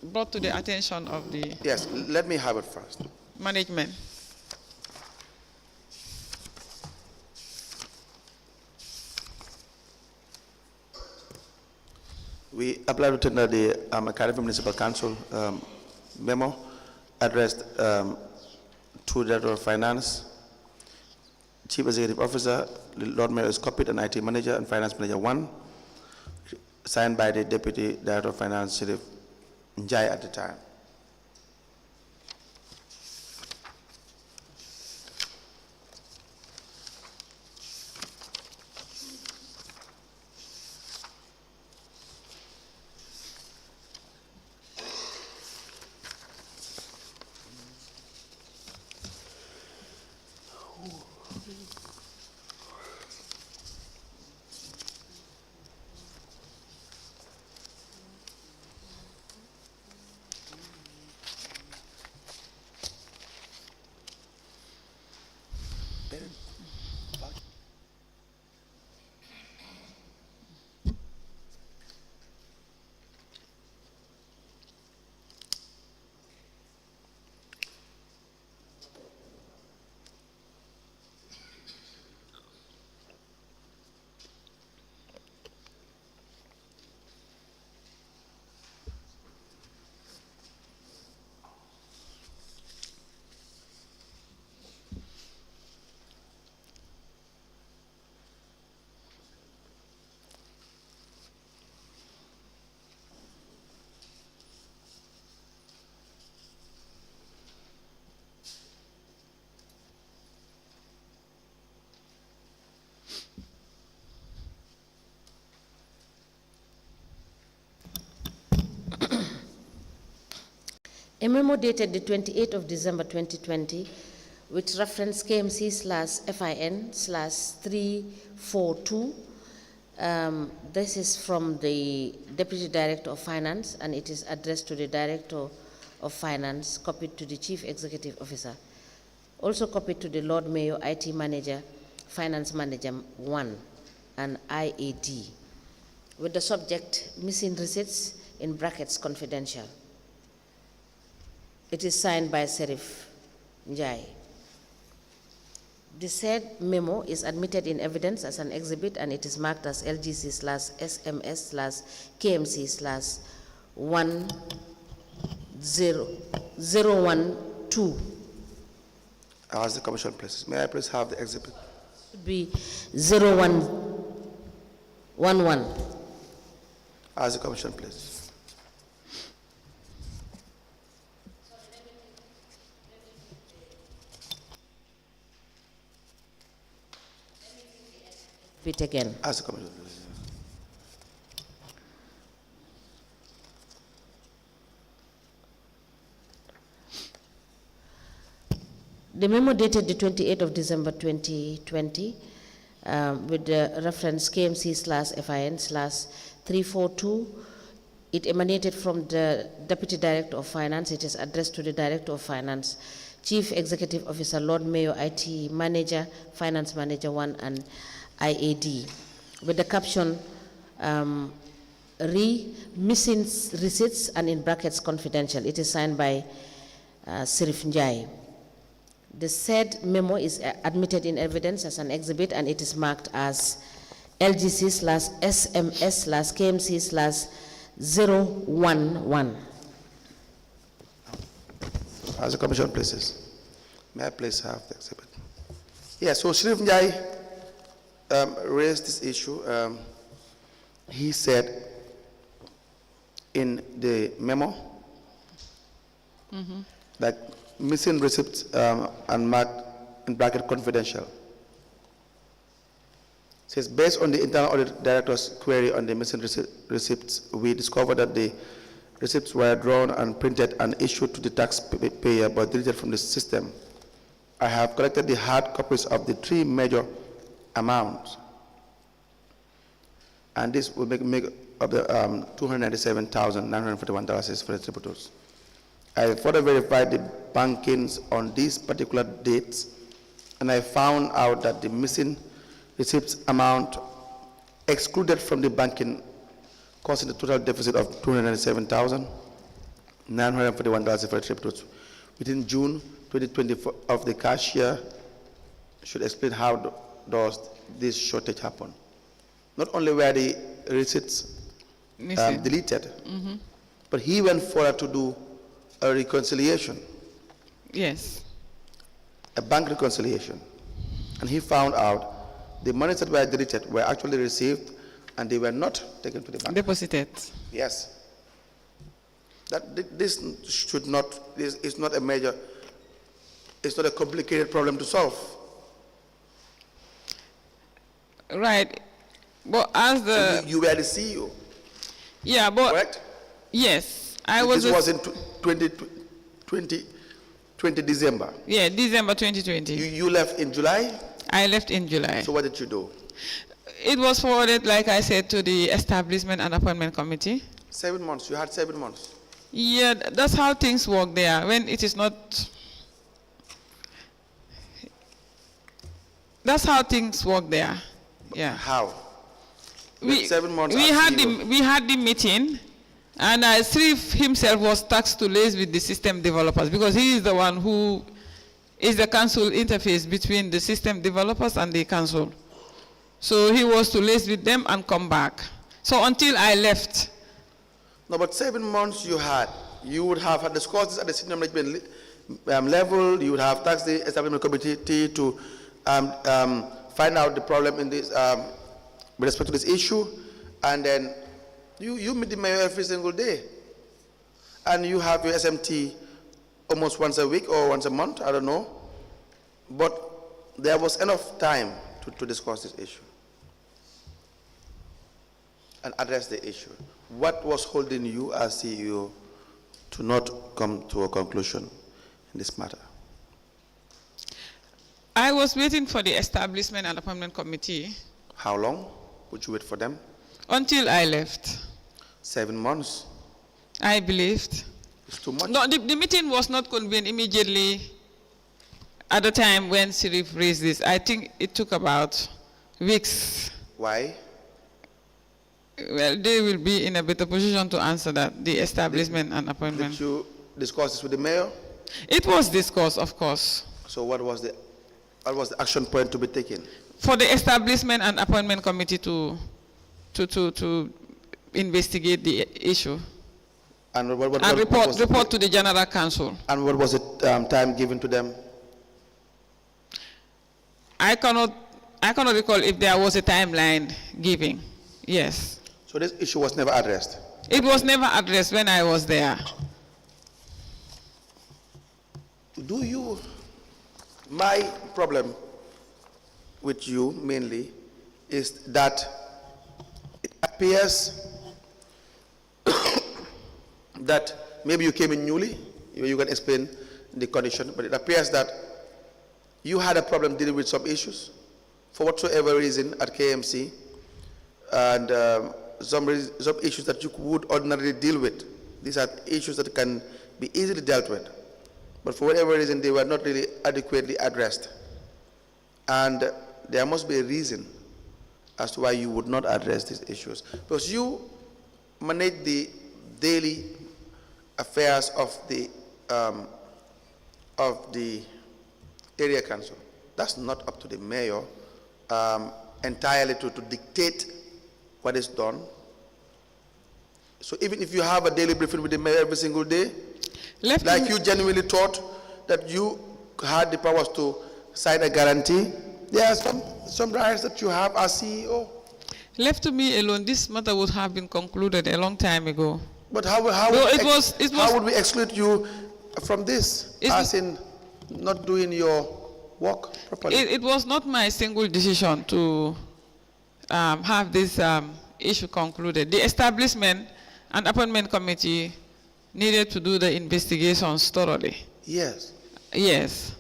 brought to the attention of the Yes, let me have it first. management. We applied to tender the Cardiff Municipal Council memo addressed to the Director of Finance, Chief Executive Officer, the Lord Mayor is copied, and IT Manager and Finance Manager 1, signed by the Deputy Director of Finance, Shirif Njai at the time. A memo dated the 28th of December 2020 with reference KMC/FIN/342 This is from the Deputy Director of Finance, and it is addressed to the Director of Finance, copied to the Chief Executive Officer, also copied to the Lord Mayor, IT Manager, Finance Manager 1, and IAD, with the subject missing receipts in brackets confidential. It is signed by Serif Njai. The said memo is admitted in evidence as an exhibit, and it is marked as LGC/SMS/KMC/10012. As the Commission please. May I please have the exhibit? Should be 0111. As the Commission please. Repeat again. As the Commission please. The memo dated the 28th of December 2020 with the reference KMC/FIN/342. It emanated from the Deputy Director of Finance. It is addressed to the Director of Finance, Chief Executive Officer, Lord Mayor, IT Manager, Finance Manager 1, and IAD, with the caption, missing receipts and in brackets confidential. It is signed by Serif Njai. The said memo is admitted in evidence as an exhibit, and it is marked as LGC/SMS/KMC/011. As the Commission pleases. May I please have the exhibit? Yes, so Serif Njai raised this issue. He said in the memo that missing receipts and marked in bracket confidential. Says based on the internal audit director's query on the missing receipts, we discovered that the receipts were drawn and printed and issued to the taxpayer but deleted from the system. I have collected the hard copies of the three major amounts, and this will make up the $297,941 for the tributors. I further verified the bankings on these particular dates, and I found out that the missing receipts amount excluded from the banking, causing a total deficit of $297,941 for the tributors. Within June 2020 of the cash year should explain how does this shortage happen. Not only were the receipts deleted, but he went further to do a reconciliation. Yes. A bank reconciliation. And he found out the monies that were deleted were actually received and they were not taken to the bank. Deposited. Yes. This should not, this is not a major, it's not a complicated problem to solve. Right. But as the... So you were the CEO. Yeah, but... Correct? Yes. This was in 20 December. Yeah, December 2020. You left in July? I left in July. So what did you do? It was forwarded, like I said, to the Establishment and Appointment Committee. 7 months. You had 7 months. Yeah, that's how things work there. When it is not... That's how things work there. Yeah. How? We 7 months. We had the meeting. And Srif himself was tasked to liaise with the system developers because he is the one who is the council interface between the system developers and the council. So he was to liaise with them and come back. So until I left. No, but 7 months you had. You would have had discussed this at the senior management level. You would have tasked the establishment committee to find out the problem in this, with respect to this issue. And then you meet the mayor every single day. And you have your SMT almost once a week or once a month, I don't know. But there was enough time to discuss this issue and address the issue. What was holding you as CEO to not come to a conclusion in this matter? I was waiting for the Establishment and Appointment Committee. How long? Would you wait for them? Until I left. 7 months. I believed. It's too much. No, the meeting was not convened immediately at the time when Sirif raised this. I think it took about weeks. Why? Well, they will be in a better position to answer that, the establishment and appointment. Did you discuss this with the mayor? It was discussed, of course. So what was the action point to be taken? For the establishment and appointment committee to investigate the issue. And report to the General Council. And what was the time given to them? I cannot recall if there was a timeline given. Yes. So this issue was never addressed? It was never addressed when I was there. My problem with you mainly is that it appears that maybe you came in newly, you can explain the condition, but it appears that you had a problem dealing with some issues for whatsoever reason at KMC, and some issues that you would ordinarily deal with. These are issues that can be easily dealt with, but for whatever reason they were not really adequately addressed. And there must be a reason as to why you would not address these issues, because you manage the daily affairs of the area council. That's not up to the mayor entirely to dictate what is done. So even if you have a daily briefing with the mayor every single day, like you genuinely thought that you had the powers to sign a guarantee, there are some rights that you have as CEO. Left to me alone, this matter would have been concluded a long time ago. But how would we exclude you from this, as in not doing your work properly? It was not my single decision to have this issue concluded. The establishment and appointment committee needed to do the investigations thoroughly. Yes. Yes.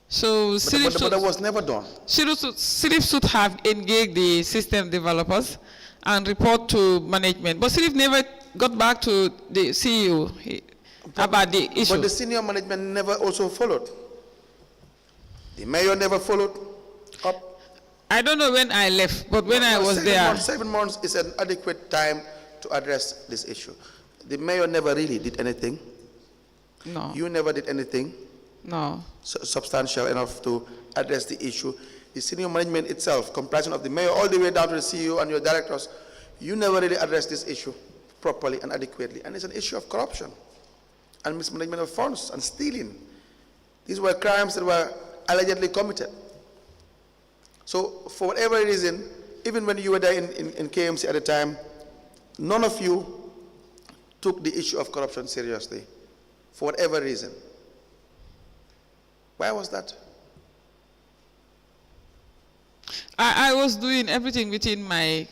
So but that was never done. Sirif should have engaged the system developers and report to management. But Sirif never got back to the CEO about the issue. But the senior management never also followed. The mayor never followed up. I don't know when I left, but when I was there. 7 months is an adequate time to address this issue. The mayor never really did anything. No. You never did anything. No. Substantial enough to address the issue. The senior management itself, comprising of the mayor all the way down to the CEO and your directors, you never really addressed this issue properly and adequately. And it's an issue of corruption and mismanagement of funds and stealing. These were crimes that were allegedly committed. So for whatever reason, even when you were there in KMC at the time, none of you took the issue of corruption seriously, for whatever reason. Why was that? I was doing everything within my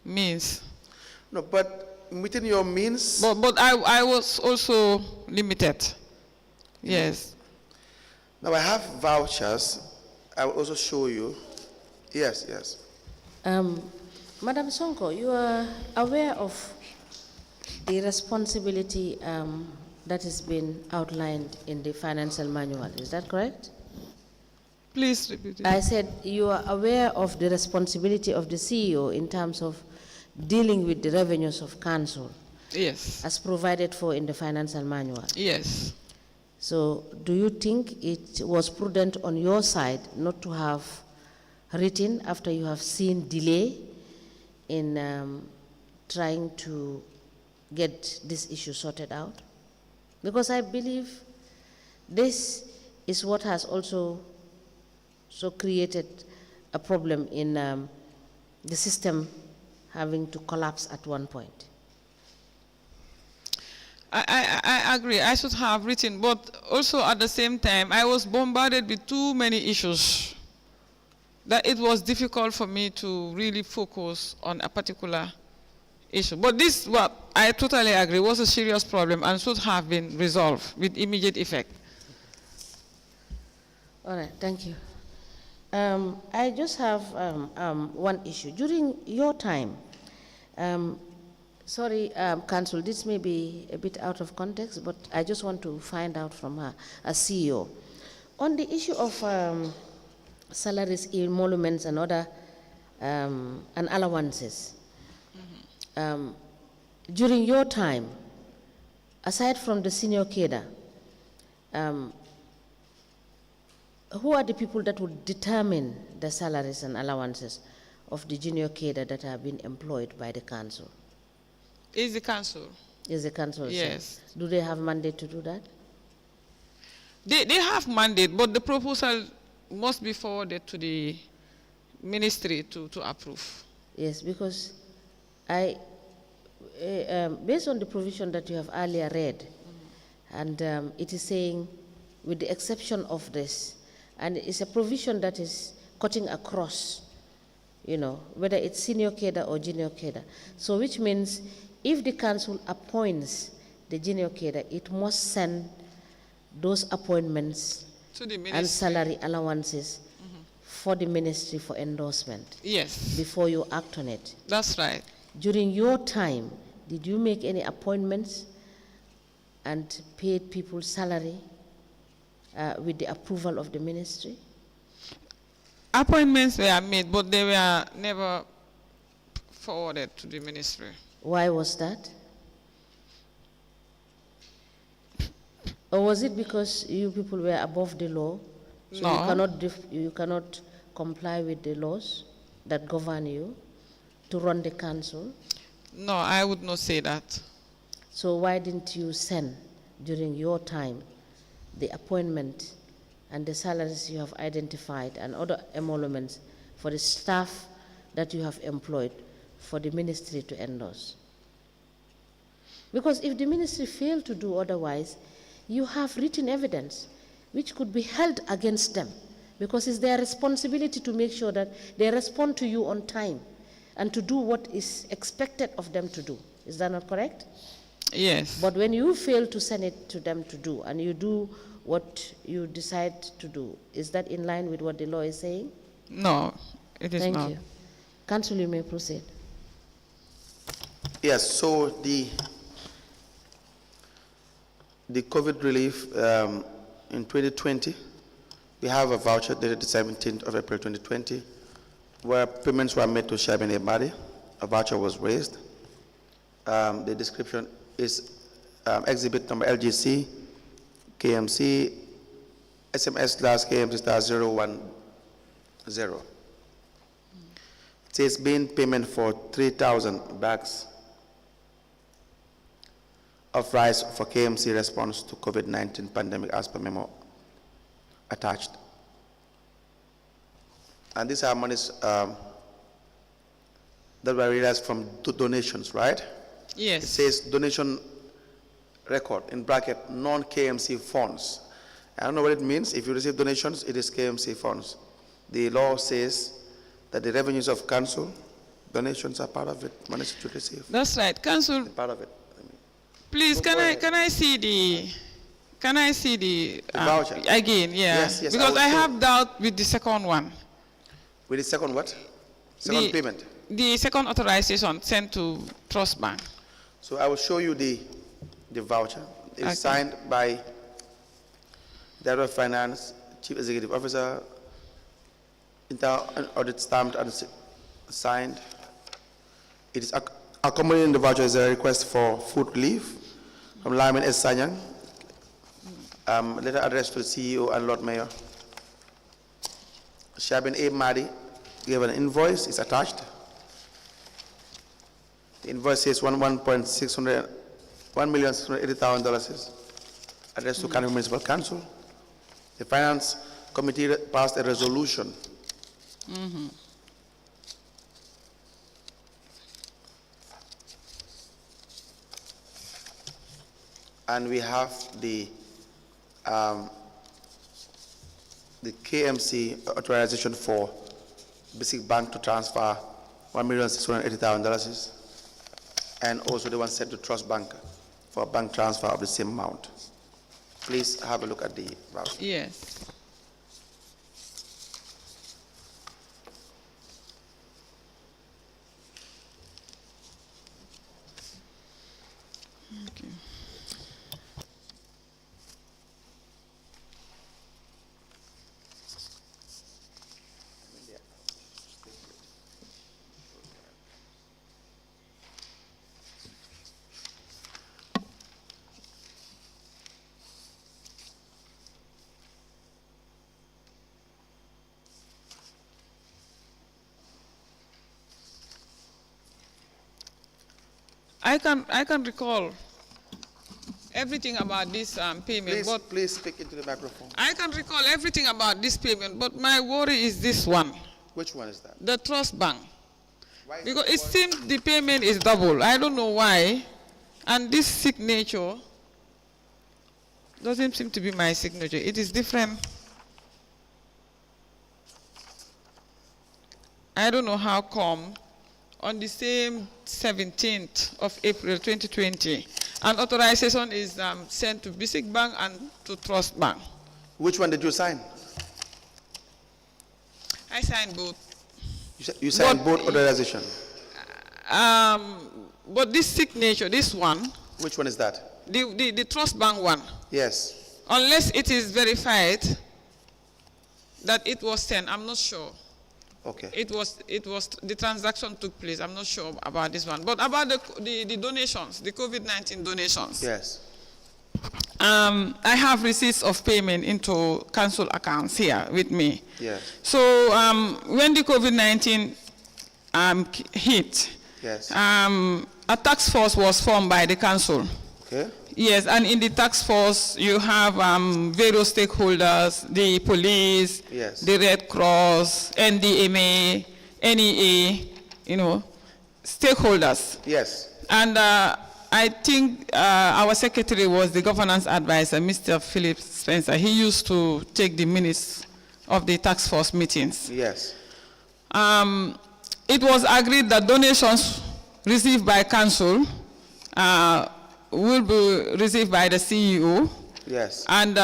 means. No, but within your means? But I was also limited. Yes. Now I have vouchers. I will also show you. Yes, yes. Madam Sonko, you are aware of the responsibility that has been outlined in the financial manual. Is that correct? Please repeat it. I said you are aware of the responsibility of the CEO in terms of dealing with the revenues of council. Yes. As provided for in the financial manual. Yes. So do you think it was prudent on your side not to have written after you have seen delay in trying to get this issue sorted out? Because I believe this is what has also created a problem in the system having to collapse at one point. I agree. I should have written, but also at the same time, I was bombarded with too many issues that it was difficult for me to really focus on a particular issue. But this, what I totally agree, was a serious problem and should have been resolved with immediate effect. All right, thank you. I just have one issue. During your time, sorry, Council, this may be a bit out of context, but I just want to find out from her, a CEO. On the issue of salaries, emoluments, and other and allowances, during your time, aside from the senior cadre, who are the people that would determine the salaries and allowances of the junior cadre that have been employed by the council? Is the council? Is the council? Yes. Do they have mandate to do that? They have mandate, but the proposal must be forwarded to the ministry to approve. Yes, because I, based on the provision that you have earlier read, and it is saying, with the exception of this, and it's a provision that is cutting across, you know, whether it's senior cadre or junior cadre. So which means if the council appoints the junior cadre, it must send those appointments To the ministry. and salary allowances for the ministry for endorsement Yes, before you act on it. that's right. During your time, did you make any appointments and paid people's salary with the approval of the ministry? Appointments were made, but they were never forwarded to the ministry. Why was that? Or was it because you people were above the law? So No. you cannot comply with the laws that govern you to run the council? No, I would not say that. So why didn't you send during your time the appointment and the salaries you have identified and other emoluments for the staff that you have employed for the ministry to endorse? Because if the ministry failed to do otherwise, you have written evidence which could be held against them, because it's their responsibility to make sure that they respond to you on time and to do what is expected of them to do. Is that not correct? Yes. But when you fail to send it to them to do, and you do what you decide to do, is that in line with what the law is saying? No, it is Thank not. you. Council, you may proceed. Yes, so the COVID relief in 2020, we have a voucher dated the 17th of April 2020, where payments were made to Shaban Ebadi. A voucher was raised. The description is exhibit number LGC, KMC, SMS/KMC/010. It says being payment for 3,000 bags of rice for KMC response to COVID-19 pandemic as per memo attached. And these are monies that were realized from donations, right? Yes. It says donation record, in bracket, non-KMC funds. I don't know what it means. If you receive donations, it is KMC funds. The law says that the revenues of council, donations are part of it, money to receive. That's right. Council, Part of it. please, can I see the voucher? again? Yeah. Yes, yes, Because I I will show. have doubt with the second one. With the second what? Second payment. The second authorization sent to Trust Bank. So I will show you the voucher. It's Okay. signed by Director of Finance, Chief Executive Officer, audit stamped and signed. It is accompanying the voucher is a request for food relief from Lyman S. Sanyang. Letter addressed to the CEO and Lord Mayor. Shabin A. Madi gave an invoice, it's attached. The invoice says $1,680,000 addressed to Kanifing Municipal Council. The Finance Committee passed a resolution. And we have the KMC authorization for Basic Bank to transfer $1,680,000, and also the one sent to Trust Bank for a bank transfer of the same amount. Please have a look at the voucher. Yes. Okay. I can recall everything about this payment, but Please speak into the microphone. I can recall everything about this payment, but my worry is this one, Which one is that? the trust bank. Why is Because it it seems the payment is double. I don't know why. And this signature doesn't seem to be my signature. It is different. I don't know how come on the same 17th of April 2020, an authorization is sent to Basic Bank and to Trust Bank. Which one did you sign? I signed both. You signed But- both authorization. But this signature, this one, Which one is that? the Trust Bank one, Yes. unless it is verified that it was sent, I'm not sure. Okay. It was the transaction took place. I'm not sure about this one, but about the donations, the COVID-19 donations. Yes. I have receipts of payment into council accounts here with me. Yes. So when the COVID-19 hit, Yes. a task force was formed by the council. Okay. Yes, and in the task force, you have various stakeholders, the police, Yes. the Red Cross, NDMA, NEA, stakeholders. Yes. And I think our secretary was the governance advisor, Mr. Philip Spencer. He used to take the minutes of the task force meetings. Yes. It was agreed that donations received by council will be received by the CEO, Yes. and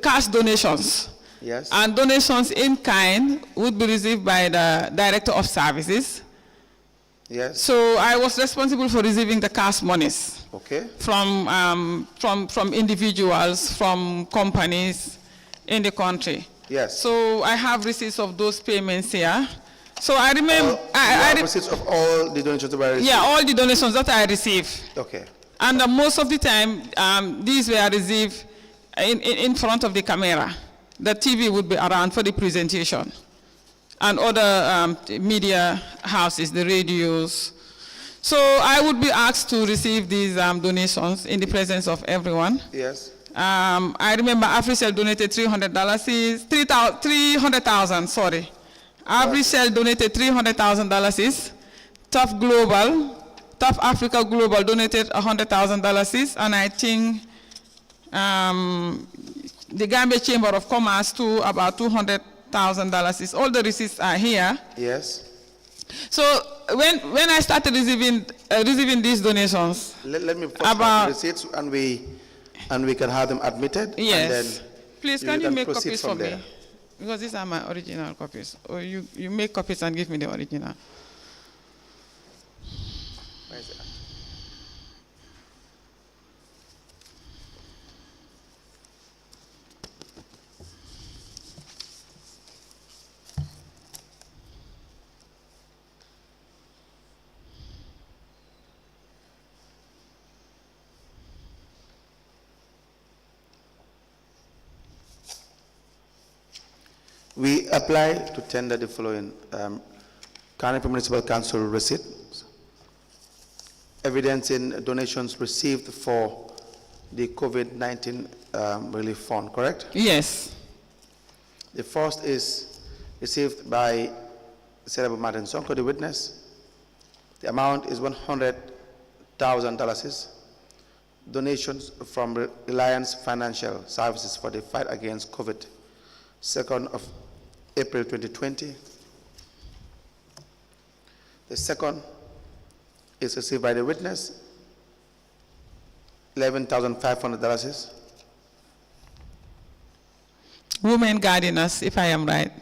cash donations. Yes. And donations in kind would be received by the Director of Services. Yes. So I was responsible for receiving the cash monies Okay. from individuals, from companies in the country. Yes. So I have receipts of those payments here. So I remember, You have receipts of all the donations that were received? yeah, all the donations that I received. Okay. And most of the time, these were received in front of the camera. The TV would be around for the presentation. And other media houses, the radios. So I would be asked to receive these donations in the presence of everyone. Yes. I remember AfriCell donated $300,000, sorry. AfriCell donated $300,000. Tough Africa Global donated $100,000, and I think the Gambia Chamber of Commerce too, about $200,000. All the receipts are here. Yes. So when I started receiving these donations, Let me first have the receipts and we can have them admitted. yes, And then please can you make proceed copies for from me? there. Because these are my original copies. Or you make copies and give me the original. Where is it? We apply to tender the following Carnegie Municipal Council receipts, evidencing donations received for the COVID-19 relief fund, correct? Yes. The first is received by Sainabou Matin Sonko, the witness. The amount is $100,000. Donations from Reliance Financial Services for the fight against COVID, 2nd of April 2020. The second is received by the witness, $11,500. Women gardeners, if I am right.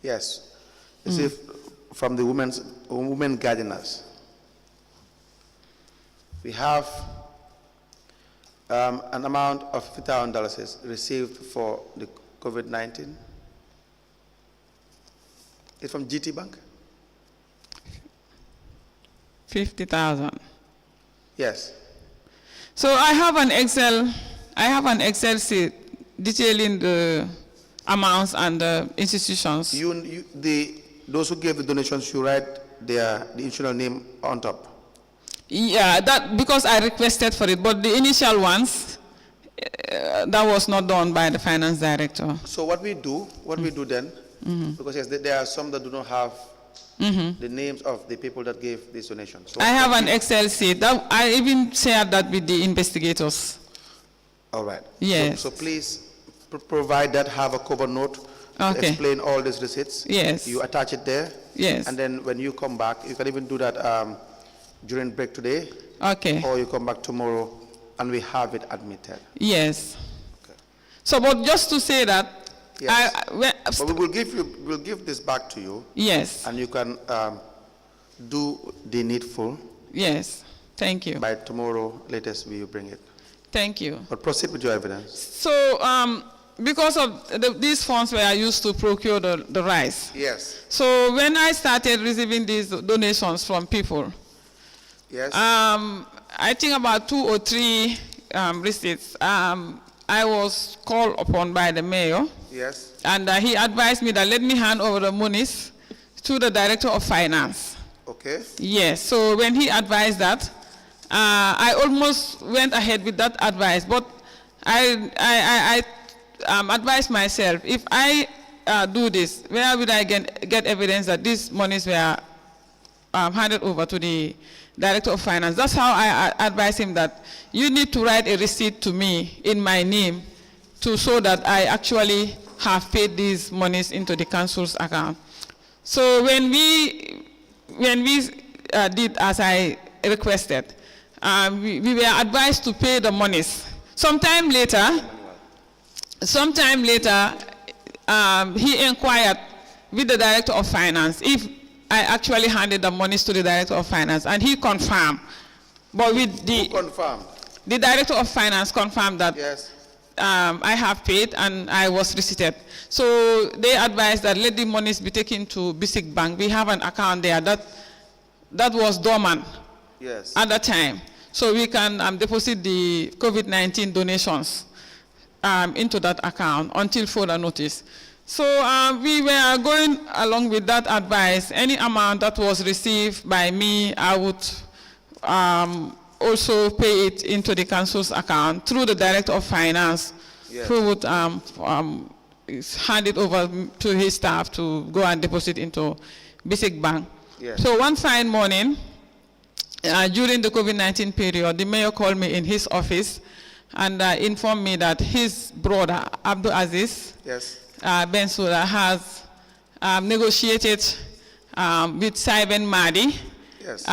Yes, received from the women gardeners. We have an amount of $50,000 received for the COVID-19. It's from GT Bank? 50,000. Yes. So I have an Excel sheet detailing the amounts and the institutions. Those who gave the donations, you write the initial name on top. Yeah, that because I requested for it, but the initial ones, that was not done by the finance director. So what we do then, because yes, there are some that do not have the names of the people that gave these donations. So I have an Excel sheet. I even shared that with the investigators. All right. Yes. So please provide that, have a cover note to explain all these receipts. Yes. You attach it there. Yes. And then when you come back, you can even do that during break today. Okay. Or you come back tomorrow and we have it admitted. Yes. Okay. So, but just to say that, yes. But we'll give this back to you. Yes. And you can do the needful. Yes. Thank you. By tomorrow, latest, we will bring it. Thank you. But proceed with your evidence. So, because of these funds were used to procure the rice. Yes. So when I started receiving these donations from people, yes. I think about 2 or 3 receipts. I was called upon by the mayor. Yes. And he advised me that let me hand over the monies to the director of finance. Okay. Yes. So when he advised that, I almost went ahead with that advice, but I advised myself, if I do this, where would I get evidence that these monies were handed over to the director of finance? That's how I advised him that you need to write a receipt to me in my name to show that I actually have paid these monies into the council's account. So when we did as I requested, we were advised to pay the monies. Sometime later, he inquired with the director of finance if I actually handed the monies to the director of finance, and he confirmed. But with Who confirmed? The director of finance confirmed that yes. I have paid and I was receipted. So they advised that let the monies be taken to Basic Bank. We have an account there that was dormant yes. at that time. So we can deposit the COVID-19 donations into that account until further notice. So we were going along with that advice. Any amount that was received by me, I would also pay it into the council's account through the director of finance, yes. who would hand it over to his staff to go and deposit into Basic Bank. Yes. So one fine morning, during the COVID-19 period, the mayor called me in his office and informed me that his brother, Abdul Aziz, yes. Bensouda, has negotiated with Saiben Mahdi yes.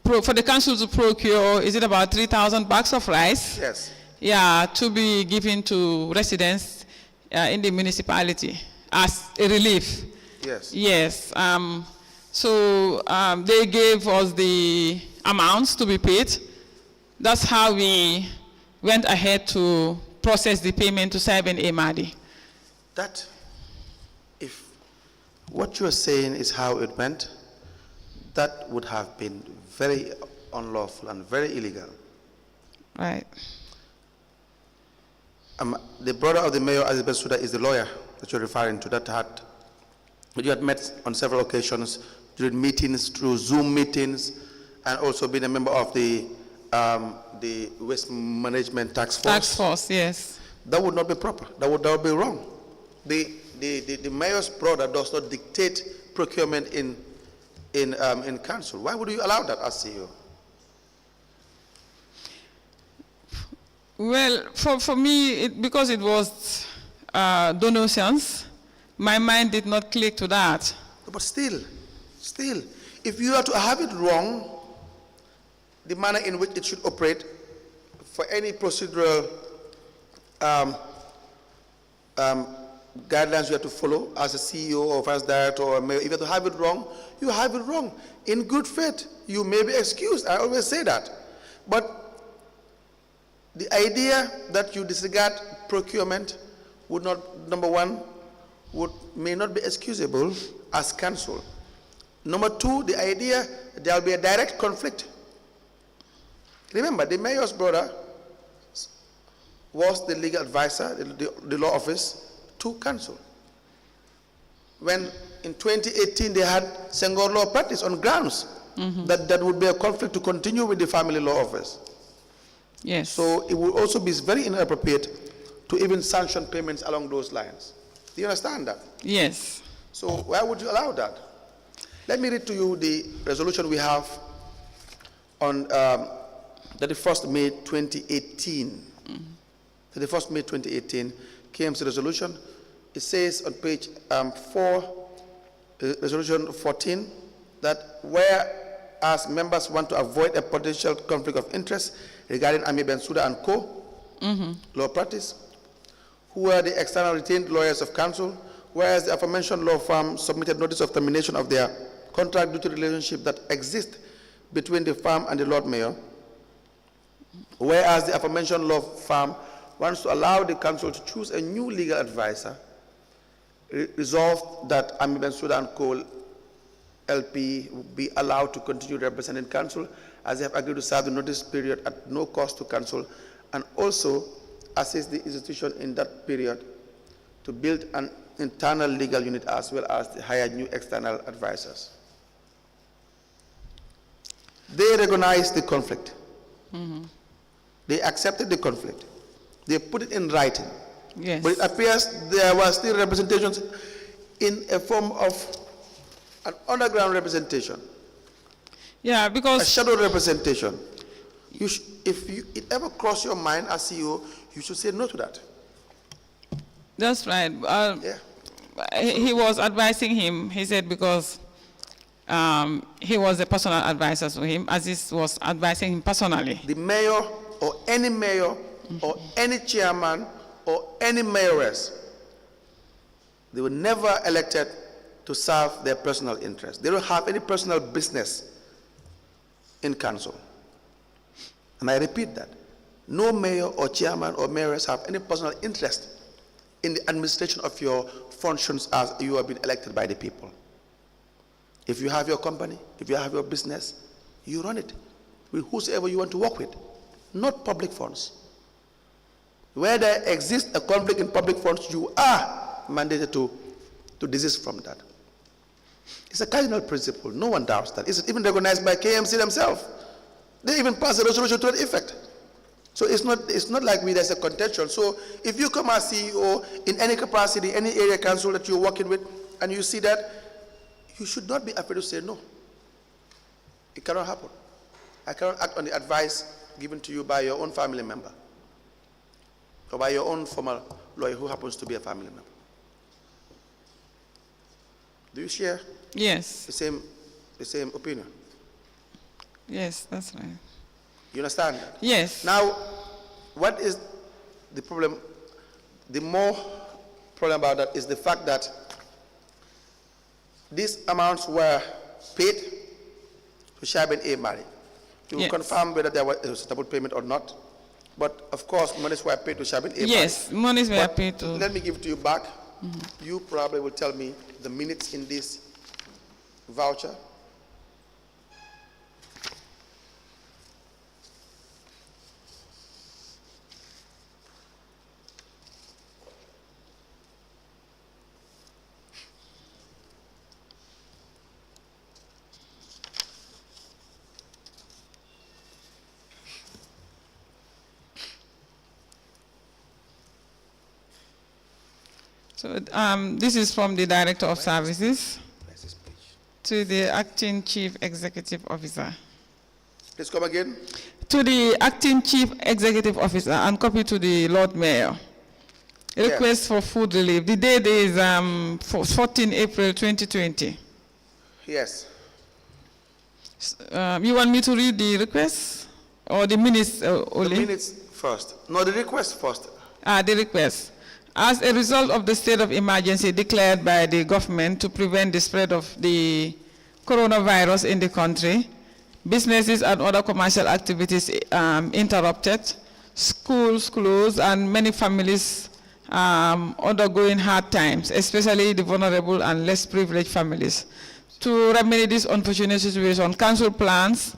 For the council to procure, is it about 3,000 bags of rice? Yes. Yeah, to be given to residents in the municipality as a relief. Yes. Yes. So they gave us the amounts to be paid. That's how we went ahead to process the payment to Saiben Mahdi. That, if what you're saying is how it went, that would have been very unlawful and very illegal. Right. The brother of the mayor, Aziz Bensouda, is the lawyer that you're referring to, that you had met on several occasions during meetings, through Zoom meetings, and also been a member of the Waste Management Task Force. Task Force, yes. That would not be proper. That would be wrong. The mayor's brother does not dictate procurement in council. Why would you allow that as CEO? Well, for me, because it was donations, my mind did not click to that. But still, if you are to have it wrong, the manner in which it should operate for any procedural guidelines you have to follow as a CEO or vice director or mayor. If you have to have it wrong, you have it wrong. In good faith, you may be excused. I always say that. But the idea that you disregard procurement would not, number one, may not be excusable as council. Number two, the idea there will be a direct conflict. Remember, the mayor's brother was the legal advisor, the law office, to council. When in 2018 they had Senghor law practice on grounds that would be a conflict to continue with the family law office. Yes. So it would also be very inappropriate to even sanction payments along those lines. Do you understand that? Yes. So why would you allow that? Let me read to you the resolution we have on 31st May 2018. 31st May 2018, KMC resolution. It says on page 4, resolution 14, that whereas members want to avoid a potential conflict of interest regarding Ami Bensouda and Co. Law practice, who are the external retained lawyers of council, whereas the aforementioned law firm submitted notice of termination of their contract due to the relationship that exists between the firm and the Lord Mayor, whereas the aforementioned law firm wants to allow the council to choose a new legal advisor, resolved that Ami Bensouda and Co. LP will be allowed to continue representing council as they have agreed to serve the notice period at no cost to council, and also assist the institution in that period to build an internal legal unit as well as to hire new external advisors. They recognized the conflict. They accepted the conflict. They put it in writing. Yes. But it appears there were still representations in a form of an underground representation. Yeah, A because shadow representation. If it ever crossed your mind as CEO, you should say no to that. that's right. Yeah. He was advising him. He said because he was a personal advisor to him, Aziz was advising him personally. The mayor or any chairman or any mayoress, they were never elected to serve their personal interests. They don't have any personal business in council. And I repeat that. No mayor or chairman or mayoress have any personal interest in the administration of your functions as you have been elected by the people. If you have your company, if you have your business, you run it with whosoever you want to work with, not public funds. Where there exists a conflict in public funds, you are mandated to desist from that. It's a cardinal principle. No one doubts that. It's even recognized by KMC themselves. They even passed a resolution to that effect. So it's not like there's a contention. So if you come as CEO in any capacity, any area council that you're working with, and you see that, you should not be afraid to say no. It cannot happen. I cannot act on the advice given to you by your own family member or by your own former lawyer who happens to be a family member. Do you share Yes. the same opinion? Yes, that's right. You understand? Yes. Now, what is the problem? The more problem about that is the fact that these amounts were paid to Shaben A. Mari. You will Yes. confirm whether there was a suitable payment or not. But of course, monies were paid to Shaben A. Mari. Yes, monies were But paid to. let me give it to you back. You probably will tell me the minutes in this voucher. So this is from the Director of Services to the Acting Chief Executive Officer. Please come again. To the Acting Chief Executive Officer and copy to the Lord Mayor. Request for food relief. The date is 14 April 2020. Yes. You want me to read the request or the minutes only? The minutes first. No, the request first. The request. As a result of the state of emergency declared by the government to prevent the spread of the coronavirus in the country, businesses and other commercial activities interrupted, schools closed, and many families undergoing hard times, especially the vulnerable and less privileged families. To remedy this unfortunate situation, council plans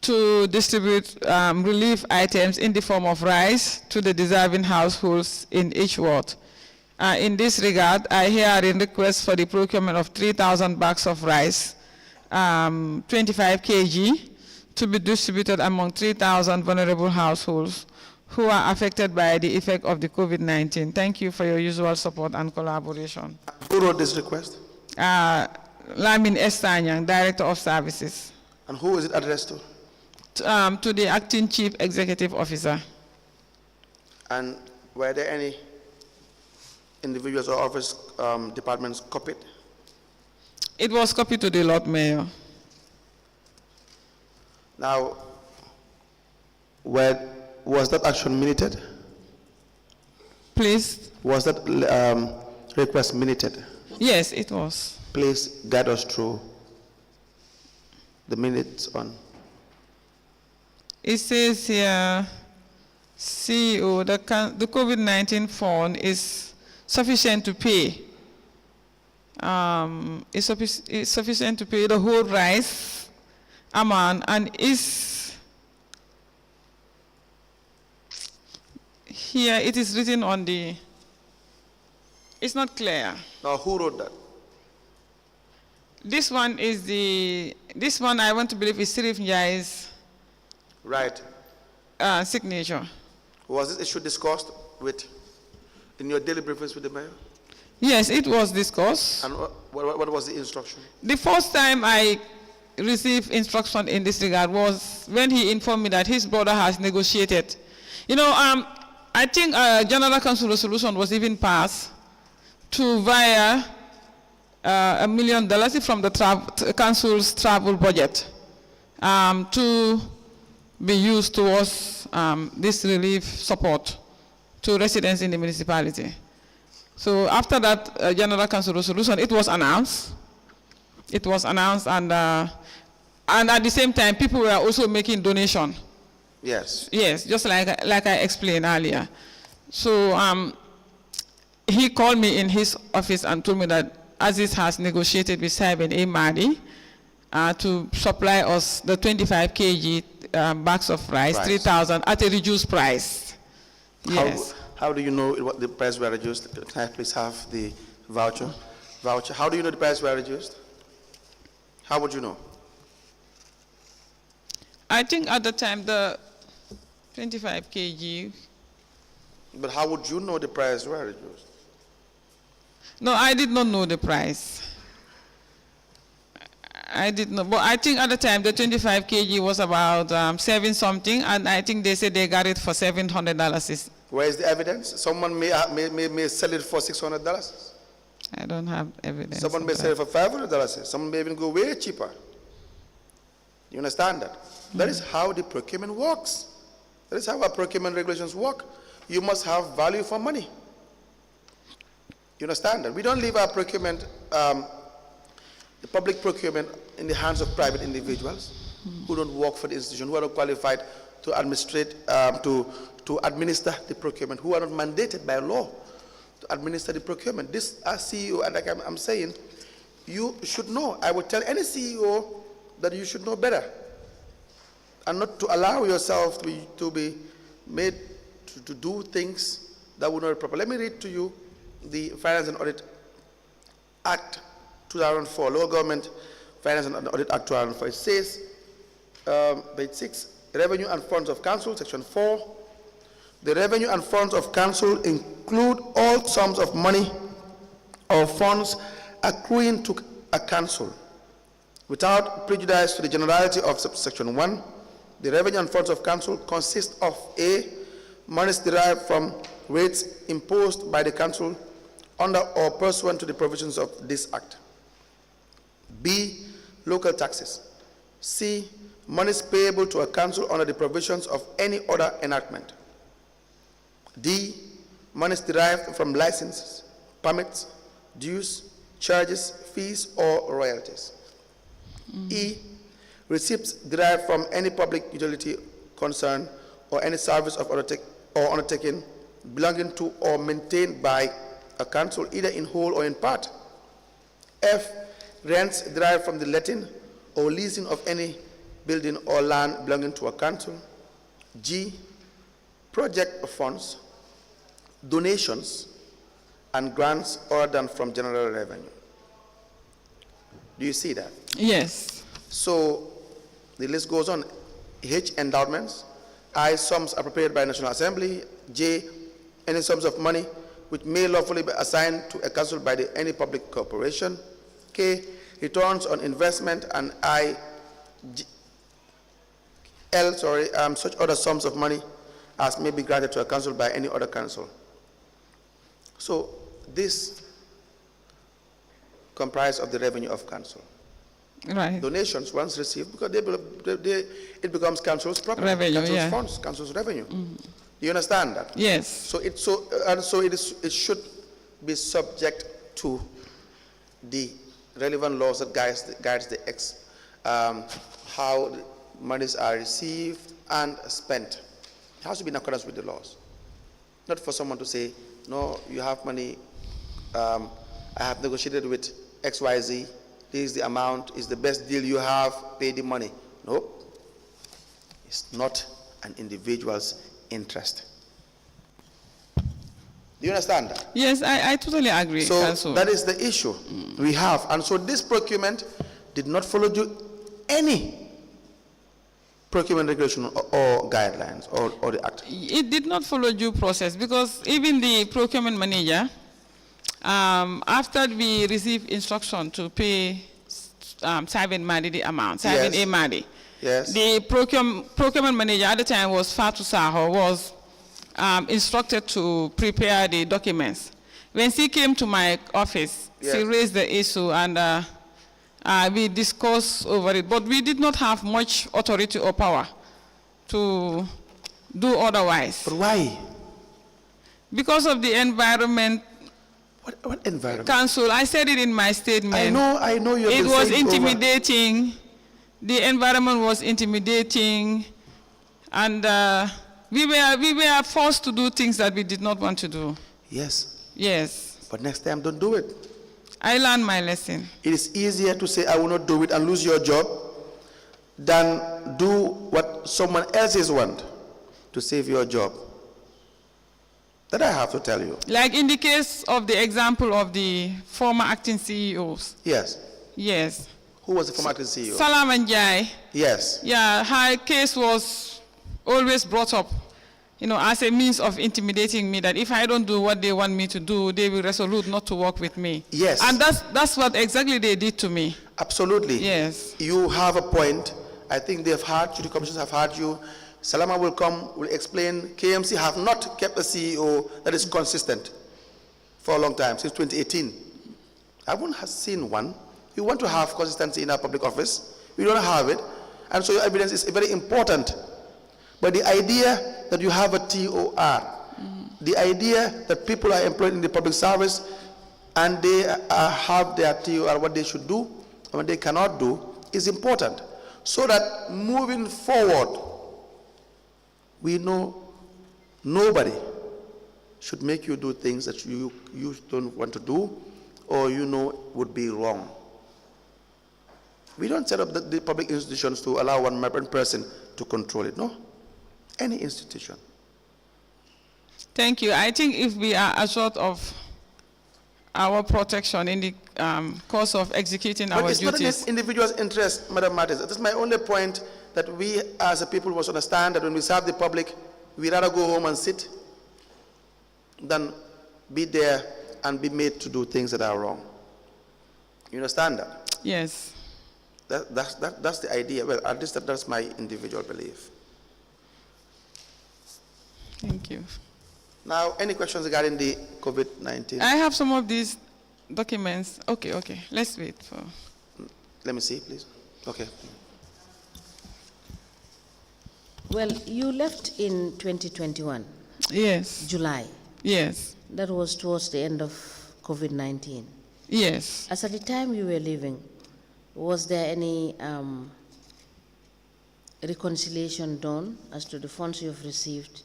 to distribute relief items in the form of rice to the deserving households in each ward. In this regard, I herein request for the procurement of 3,000 bags of rice, 25 kg, to be distributed among 3,000 vulnerable households who are affected by the effect of the COVID-19. Thank you for your usual support and collaboration. Who wrote this request? Lamin Estanyang, Director of Services. And who is it addressed to? To the Acting Chief Executive Officer. And were there any individuals or office departments copied? It was copied to the Lord Mayor. Now, was that action minuted? Please? Was that request minuted? Yes, it was. Please guide us through the minutes on. It says here, CEO, the COVID-19 fund is sufficient to pay. It's sufficient to pay the whole rice amount, and is here. It is written on the. It's not clear. Now, who wrote that? This one is the. This one I want to believe is Sirif Njai's. Right. Signature. Was this issue discussed in your daily briefings with the mayor? Yes, it was discussed. And what was the instruction? The first time I received instruction in this regard was when he informed me that his brother has negotiated. You know, I think a General Council resolution was even passed to via $1 million from the council's travel budget to be used towards this relief support to residents in the municipality. So after that General Council resolution, it was announced. It was announced, and at the same time, people were also making donation. Yes. Yes, just like I explained earlier. So he called me in his office and told me that Aziz has negotiated with Simon A. Mahdi to supply us the 25 kg bags of rice, 3,000 at a reduced price. Yes. How do you know what the price were reduced? Can I please have the voucher? How do you know the price were reduced? How would you know? I think at the time the 25 kg. But how would you know the price were reduced? No, I did not know the price. I did not, but I think at the time the 25 kg was about 7 something, and I think they said they got it for $700. Where is the evidence? Someone may sell it for $600. I don't have evidence. Someone may sell it for $500. Someone may even go way cheaper. You understand that? That is how the procurement works. That is how our procurement regulations work. You must have value for money. You understand that? We don't leave our procurement, the public procurement, in the hands of private individuals who don't work for the institution, who are not qualified to administrate, to administer the procurement, who are not mandated by law to administer the procurement. This, as CEO, and like I'm saying, you should know. I would tell any CEO that you should know better, and not to allow yourself to be made to do things that would not be proper. Let me read to you the Finance and Audit Act 2004, Local Government Finance and Audit Act 2004. It says, page 6, Revenue and Funds of Council, section 4. The revenue and funds of council include all sums of money or funds accruing to a council. Without prejudice to the generality of subsection 1, the revenue and funds of council consist of A, monies derived from rates imposed by the council under or pursuant to the provisions of this act. B, local taxes. C, monies payable to a council under the provisions of any other enactment. D, monies derived from licenses, permits, dues, charges, fees, or royalties. E, receipts derived from any public utility concern or any service of undertaking belonging to or maintained by a council, either in whole or in part. F, rents derived from the letting or leasing of any building or land belonging to a council. G, project funds, donations, and grants other than from general revenue. Do you see that? Yes. So the list goes on. H, endowments. I, sums appropriated by National Assembly. J, any sums of money which may lawfully be assigned to a council by any public corporation. K, returns on investment. And such other sums of money as may be granted to a council by any other council. So this comprises of the revenue of council. Right. Donations once received, because it becomes council's property, Revenue, council's yeah. funds, council's revenue. You understand that? Yes. So it it should be subject to the relevant laws that guides the how the monies are received and spent. It has to be in accordance with the laws. Not for someone to say, no, you have money, I have negotiated with XYZ, this is the amount, is the best deal you have, pay the money. No, it's not an individual's interest. Do you understand that? Yes, I totally agree. So Council. that is the issue we have. And so this procurement did not follow any procurement regulation or guidelines or the act. It did not follow due process, because even the procurement manager, after we received instruction to pay Simon Madi the amount, Simon A. Madi, Yes. the procurement manager at the time was Fatu Saho, was instructed to prepare the documents. When she came to my office, Yes. she raised the issue, and we discussed over it, but we did not have much authority or power to do otherwise. But why? Because of the environment. What environment? Council, I said it in my statement. I know you have It been was saying intimidating. The environment was intimidating, and we were forced to do things that we did not want to do. Yes. Yes. But next time, don't do it. I learned my lesson. It is easier to say, I will not do it and lose your job than do what someone else's want to save your job. That I have to tell you. Like in the case of the example of the former acting CEOs. Yes. Yes. Who was the former acting CEO? Salam and Jai. Yes. Yeah, her case was always brought up, as a means of intimidating me, that if I don't do what they want me to do, they will resolute not to work with me. Yes. And that's what exactly they did to me. Absolutely. Yes. You have a point. I think they've heard you, the commissioners have heard you. Salama will come, will explain. KMC have not kept a CEO that is consistent for a long time, since 2018. I wouldn't have seen one. We want to have consistency in our public office. We don't have it. And so your evidence is very important. But the idea that you have a TOR, the idea that people are employed in the public service and they have their TOR, what they should do and what they cannot do, is important. So that moving forward, we know nobody should make you do things that you don't want to do or would be wrong. We don't set up the public institutions to allow one person to control it, no. Any institution. Thank you. I think if we are assured of our protection in the course of executing our duties. But it's not in individual's interest, Madam Martins. That's my only point, that we as a people must understand that when we serve the public, we rather go home and sit than be there and be made to do things that are wrong. You understand that? Yes. That's the idea. Well, at least that's my individual belief. Thank you. Now, any questions regarding the COVID-19? I have some of these documents. Okay. Let's wait for. Let me see, please. Okay. Well, you left in 2021. Yes. July. Yes. That was towards the end of COVID-19. Yes. As at the time you were leaving, was there any reconciliation done as to the funds you have received,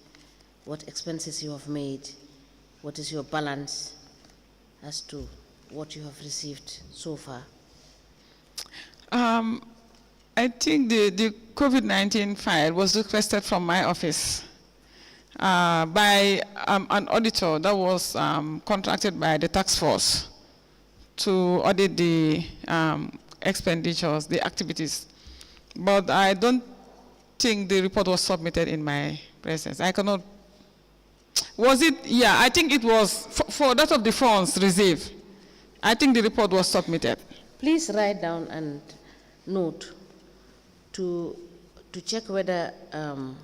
what expenses you have made, what is your balance as to what you have received so far? I think the COVID-19 file was requested from my office by an auditor that was contracted by the task force to audit the expenditures, the activities. But I don't think the report was submitted in my presence. I cannot. Was it? Yeah, I think it was for that of the funds received. I think the report was submitted. Please write down and note to check whether an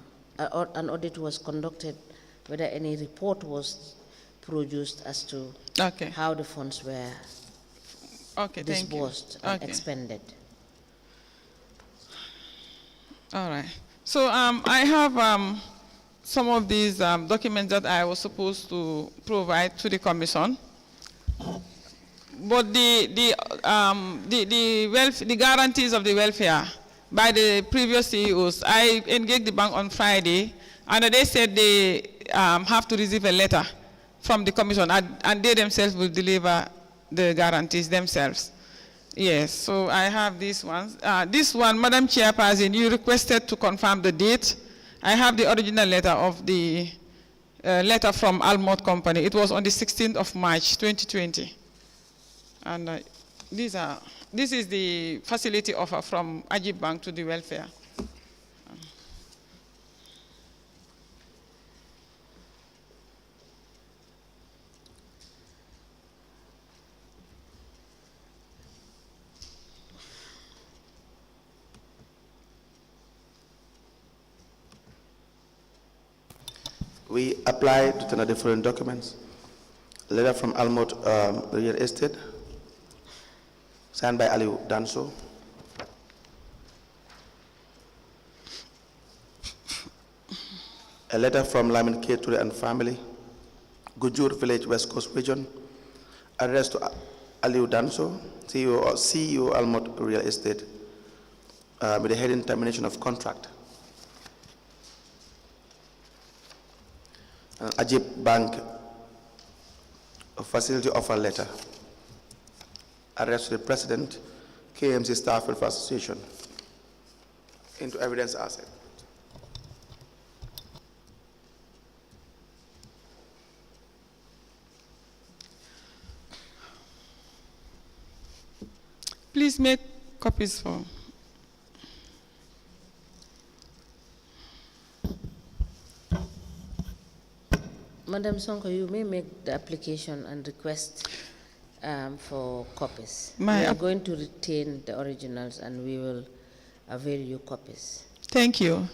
audit was conducted, whether any report was produced as to how the funds were disbursed and expended. All right. So I have some of these documents that I was supposed to provide to the commission. But the guarantees of the welfare by the previous CEOs, I engaged the bank on Friday, and they said they have to receive a letter from the commission, and they themselves will deliver the guarantees themselves. Yes, so I have these ones. This one, Madam Chairperson, you requested to confirm the date. I have the original letter of the letter from Almond Company. It was on the 16th of March, 2020. And this is the facility offer from Ajib Bank to the welfare. We applied to the different documents. A letter from Almond Real Estate, signed by Aliou Danso. A letter from Lamin K. Ture and family, Gujur Village, West Coast Region, addressed to Aliou Danso, CEO Almond Real Estate, with the heading termination of contract. Ajib Bank, a facility offer letter, addressed to the President, KMC Staff Welfare Association, into evidence asset. Please make copies for. Madam Sonko, you may make the application and request for copies. We are going to retain the originals and we will avail you copies. Thank you.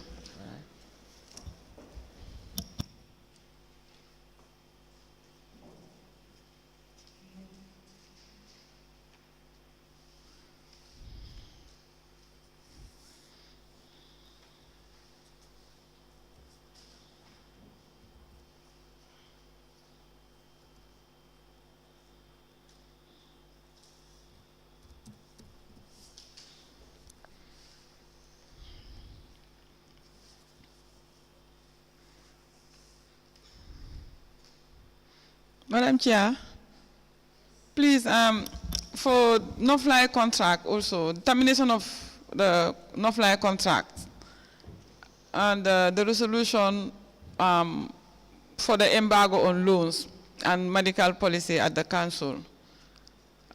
Madam Chair, please, for no-fly contract also, termination of the no-fly contract and the resolution for the embargo on loans and medical policy at the council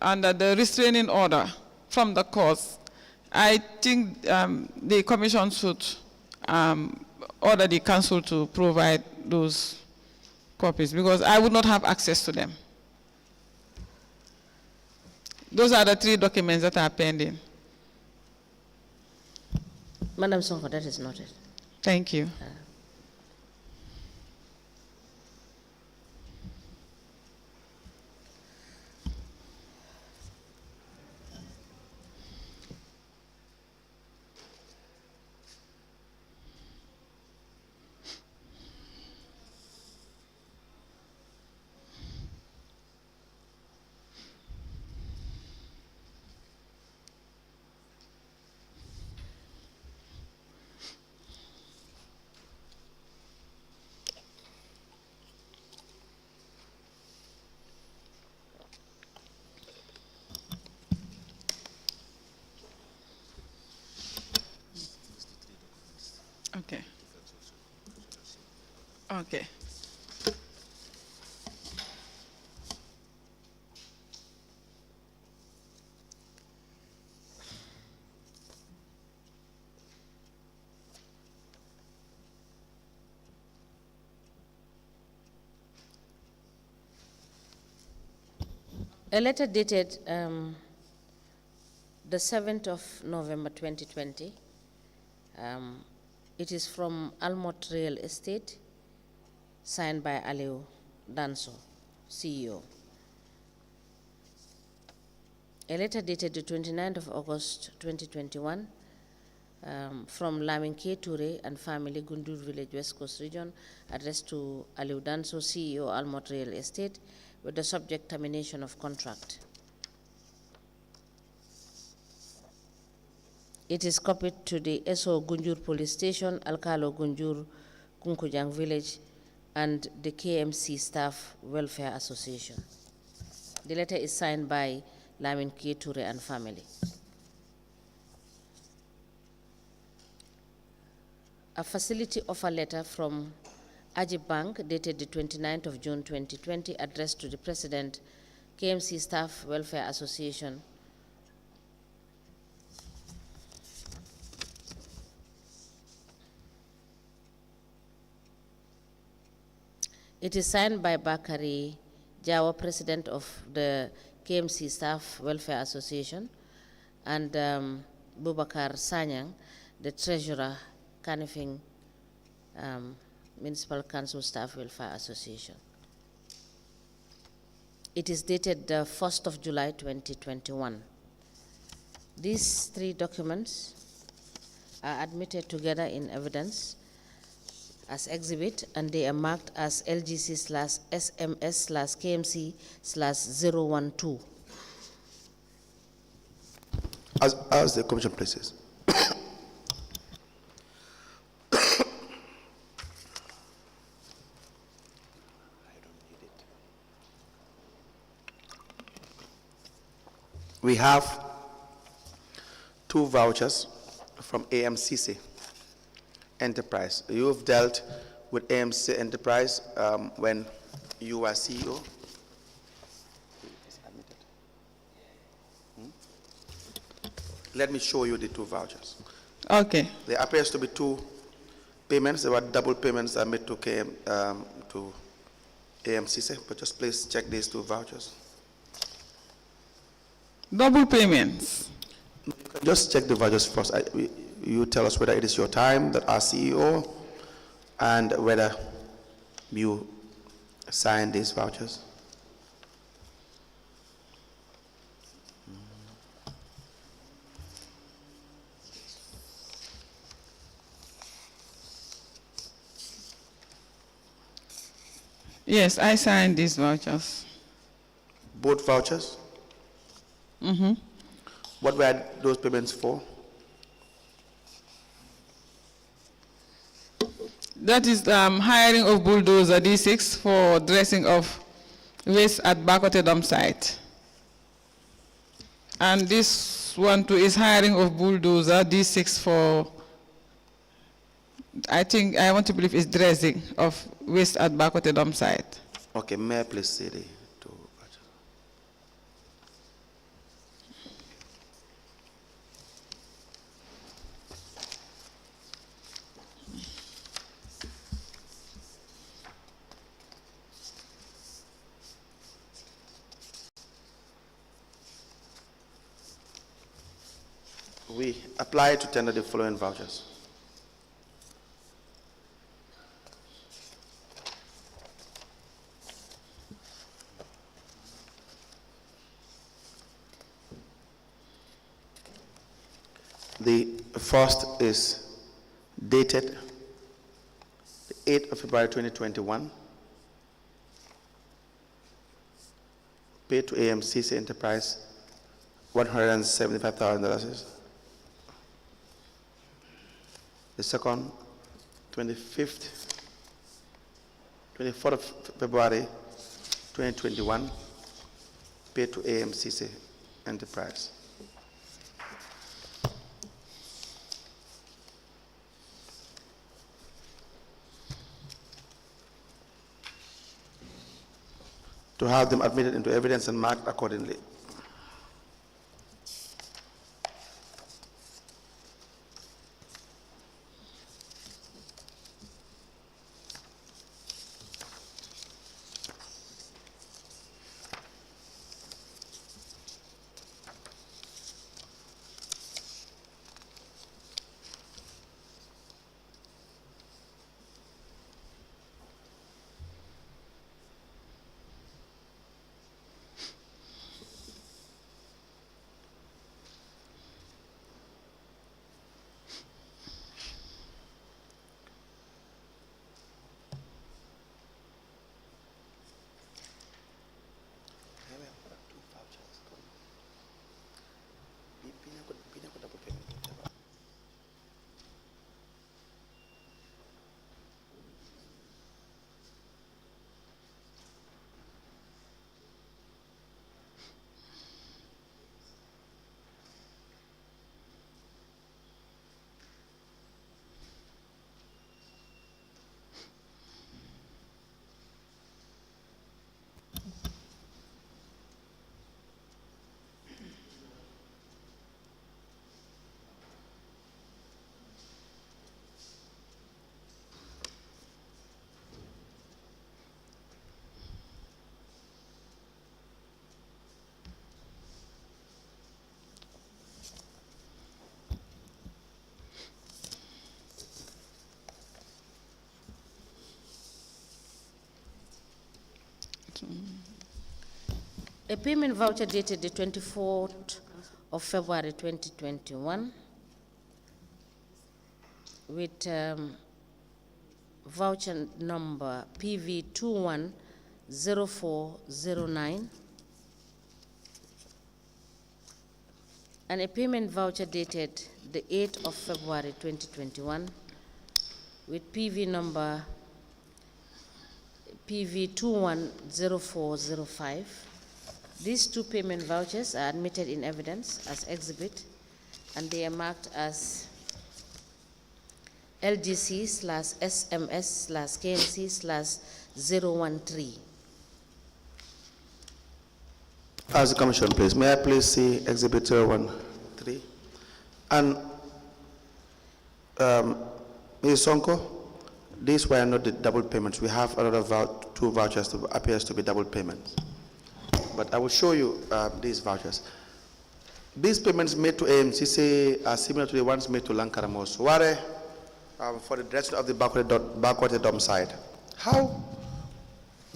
and the restraining order from the courts, I think the commission should order the council to provide those copies because I would not have access to them. Those are the 3 documents that are pending. Madam Sonko, that is noted. Thank you. Okay. Okay. A letter dated the 7th of November 2020. It is from Almot Real Estate, signed by Aliou Danso, CEO. A letter dated the 29th of August 2021 from Lamin K. Toure and family, Gundur Village, West Coast Region, addressed to Aliou Danso, CEO, Almot Real Estate, with the subject termination of contract. It is copied to the SO Gunjur Police Station, Alkalo Gunjur, Kunkujang Village, and the KMC Staff Welfare Association. The letter is signed by Lamin K. Toure and family. A facility offer letter from Ajib Bank dated the 29th of June 2020, addressed to the President, KMC Staff Welfare Association. It is signed by Bakari Jawa, President of the KMC Staff Welfare Association, and Bubakar Sanyang, the Treasurer, Kanifing Municipal Council Staff Welfare Association. It is dated the 1st of July 2021. These three documents are admitted together in evidence as exhibit, and they are marked as LGC/SMS/KMC/012. As the commission places. We have 2 vouchers from AMCC Enterprise. You've dealt with AMC Enterprise when you were CEO. Let me show you the 2 vouchers. Okay. There appears to be 2 payments. There were double payments that made to AMCC, but just please check these 2 vouchers. Double payments. Just check the vouchers first. You tell us whether it is your time that our CEO and whether you signed these vouchers. Yes, I signed these vouchers. Both vouchers? Mm-hmm. What were those payments for? That is hiring of bulldozer D6 for dressing of waste at Bakote dump site. And this one too is hiring of bulldozer D6 for, I want to believe it's dressing of waste at Bakote dump site. Okay, may I please see the 2 vouchers? We apply to tender the following vouchers. The first is dated the 8th of February 2021, paid to AMCC Enterprise, $175,000. The second, 24th of February 2021, paid to AMCC Enterprise. to have them admitted into evidence and marked accordingly. A payment voucher dated the 24th of February 2021 with voucher number PV210409 and a payment voucher dated the 8th of February 2021 with PV number PV210405. These two payment vouchers are admitted in evidence as exhibit, and they are marked as LGC/SMS/KMC/013. As the Commission, please, may I please see Exhibit 013? And Ms. Sonko, these were not the double payments. We have another two vouchers that appears to be double payments. But I will show you these vouchers. These payments made to AMCC are similar to the ones made to Lankaramos Ware for the direction of the backward dome side. How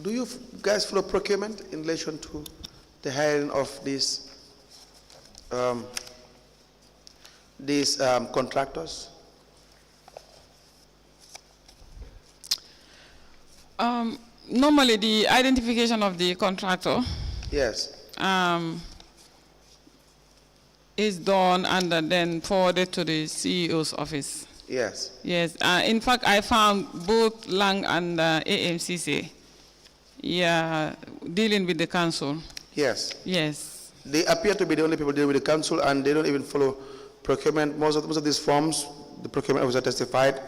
do you guys follow procurement in relation to the hiring of these contractors? Normally, the identification of the contractor, yes, is done and then forwarded to the CEO's office. Yes. Yes. In fact, I found both Lang and AMCC, dealing with the council. Yes. Yes. They appear to be the only people dealing with the council, and they don't even follow procurement. Most of these forms, the procurement officer testified,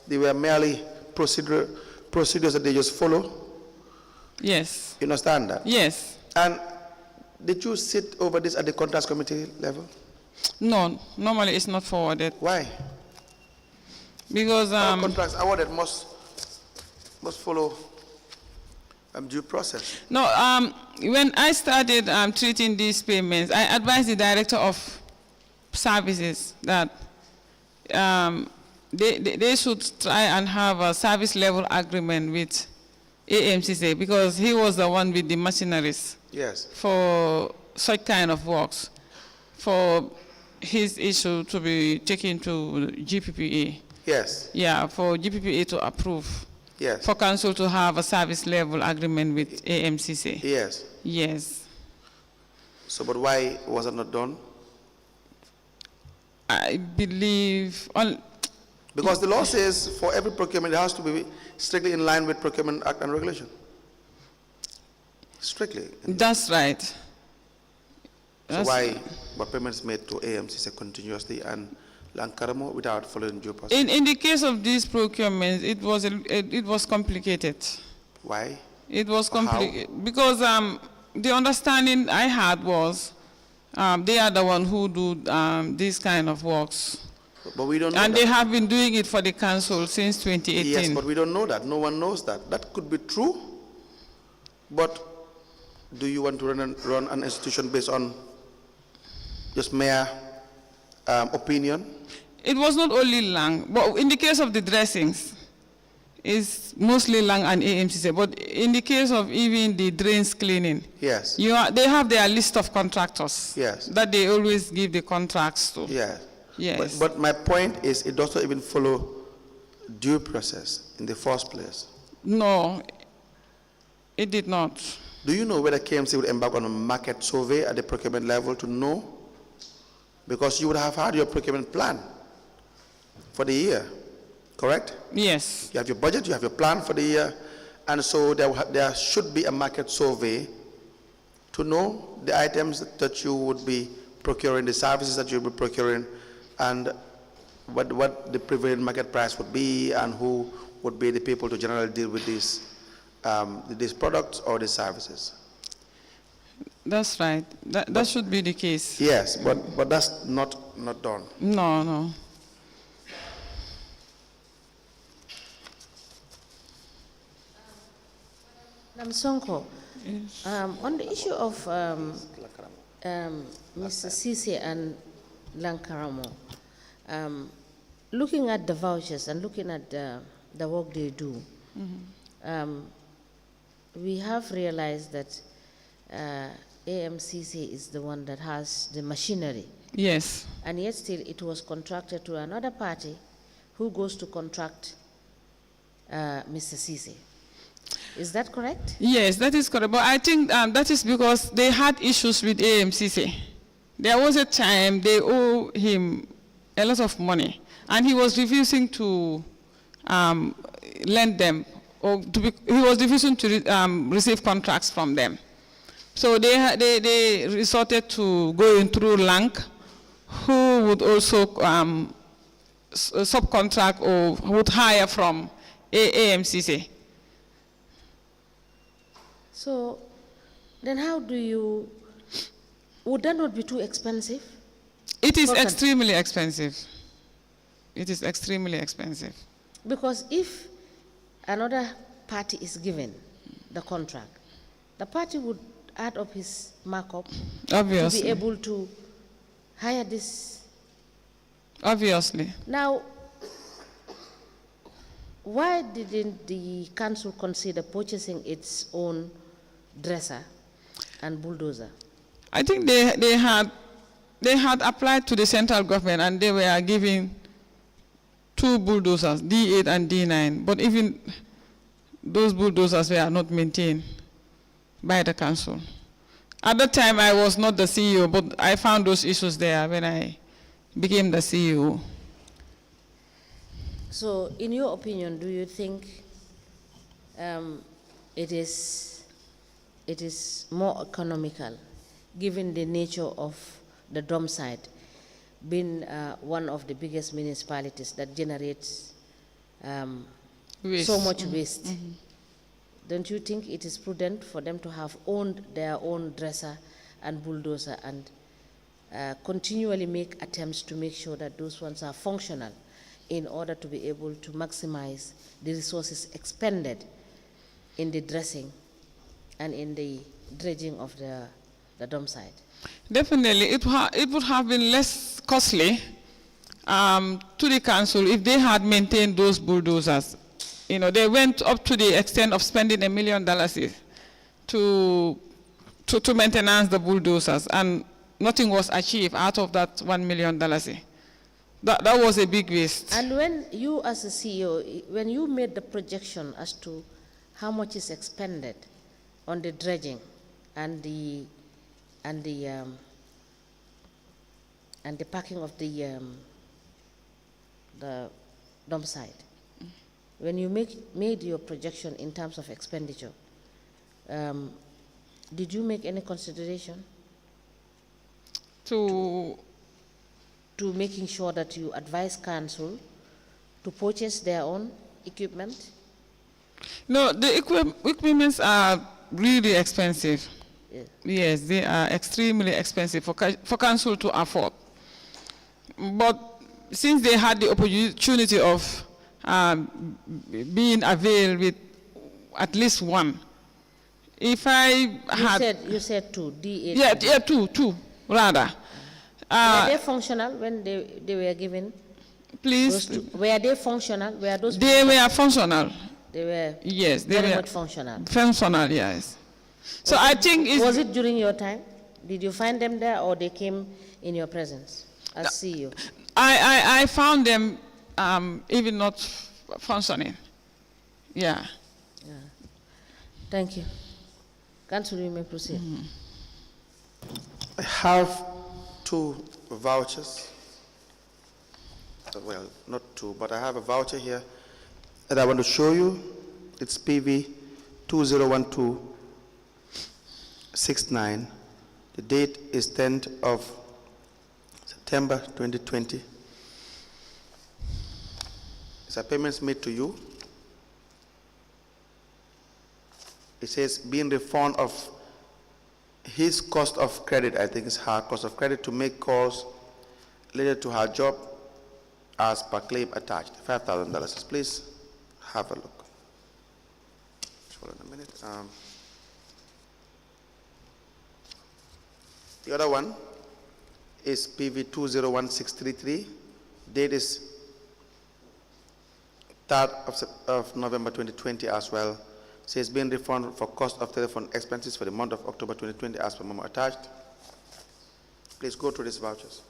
they were merely procedures that they just follow. Yes. You understand that? Yes. And did you sit over this at the contracts committee level? No, normally it's not forwarded. Why? Because all contracts awarded must follow due process. No, when I started treating these payments, I advised the director of services that they should try and have a service level agreement with AMCC, because he was the one with the machineries. Yes. For such kind of works, for his issue to be taken to GPPA. Yes. Yeah, for GPPA to approve. Yes. For council to have a service level agreement with AMCC. Yes. Yes. So, but why was it not done? I believe because the law says for every procurement it has to be strictly in line with Procurement Act and Regulation. Strictly. That's right. So why were payments made to AMCC continuously and Lankaramo without following due process? In the case of these procurements, it was complicated. Why? It was How? complicated because the understanding I had was they are the one who do these kind of works. But we don't know And that. they have been doing it for the council since Yes, 2018. but we don't know that. No one knows that. That could be true. But do you want to run an institution based on just mere opinion? It was not only Lang, but in the case of the dressings, it's mostly Lang and AMCC. But in the case of even the drains cleaning, Yes. they have their list of contractors Yes. that they always give the contracts to. Yeah. Yes. But my point is, it doesn't even follow due process in the first place. No, it did not. Do you know whether KMC would embark on a market survey at the procurement level to know? Because you would have had your procurement plan for the year, correct? Yes. You have your budget, you have your plan for the year, and so there should be a market survey to know the items that you would be procuring, the services that you'll be procuring, and what the prevailing market price would be, and who would be the people to generally deal with these products or these services. That's right. That should be the case. Yes, but that's not done. No. Madam Sonko, on the issue of Mr. Sisi and Lankaramo, looking at the vouchers and looking at the work they do, we have realized that AMCC is the one that has the machinery. Yes. And yet still it was contracted to another party who goes to contract Mr. Sisi. Is that correct? Yes, that is correct. But I think that is because they had issues with AMCC. There was a time they owe him a lot of money, and he was refusing to lend them, or he was refusing to receive contracts from them. So they resorted to going through Lank, who would also subcontract or would hire from AMCC. So then how do you, would that not be too expensive? It is extremely expensive. It is extremely expensive. Because if another party is given the contract, the party would add up his markup Obviously. to be able to hire this. Obviously. Now, why didn't the council consider purchasing its own dresser and bulldozer? I think they had applied to the central government and they were giving 2 bulldozers, D8 and D9, but even those bulldozers were not maintained by the council. At that time, I was not the CEO, but I found those issues there when I became the CEO. So, in your opinion, do you think it is more economical, given the nature of the dump site, being one of the biggest municipalities that generates so much waste? Mm-hmm. Don't you think it is prudent for them to have owned their own dresser and bulldozer and continually make attempts to make sure that those ones are functional in order to be able to maximize the resources expended in the dressing and in the dredging of the dump site? Definitely, it would have been less costly to the council if they had maintained those bulldozers. You know, they went up to the extent of spending $1 million to maintain the bulldozers, and nothing was achieved out of that $1 million. That was a big waste. And when you, as a CEO, when you made the projection as to how much is expended on the dredging and the packing of the dump site, when you made your projection in terms of expenditure, did you make any consideration to making sure that you advise council to purchase their own equipment? No, the equipments are really expensive. Yeah. Yes, they are extremely expensive for council to afford. But since they had the opportunity of being availed with at least one, if I had... You said two, D8. Yeah, two, rather. Were they functional when they were given? Please? Were they functional? Were those They were functional. They were Yes, they very were much functional. Functional, yes. So I think it's... Was it during your time? Did you find them there or they came in your presence as CEO? I found them even not functioning. Yeah. Thank you. Council, you may proceed. I have 2 vouchers. Well, not 2, but I have a voucher here that I want to show you. It's PV 201269. The date is 10th of September 2020. It's a payments made to you. It says being refund of his cost of credit, I think it's her cost of credit, to make calls related to her job as per claim attached, $5,000. Please have a look. Hold on a minute. The other one is PV 201633. Date is 3rd of November 2020 as well. Says being refunded for cost of telephone expenses for the month of October 2020 as per memo attached. Please go through these vouchers.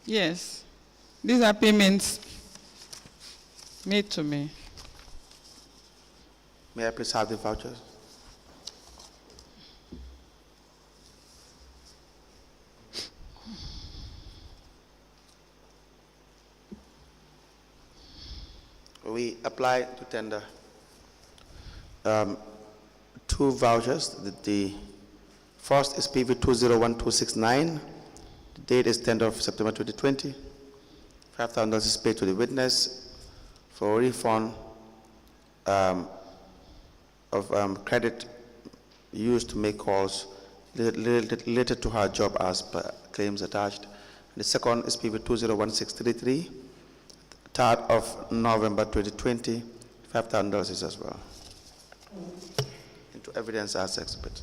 Yes. These are payments made to me. May I please have the vouchers? We apply to tender 2 vouchers. The first is PV 201269. The date is 10th of September 2020. $5,000 is paid to the witness for refund of credit used to make calls related to her job as per claims attached. The second is PV 201633, 3rd of November 2020, $5,000 as well. Into evidence as exhibit.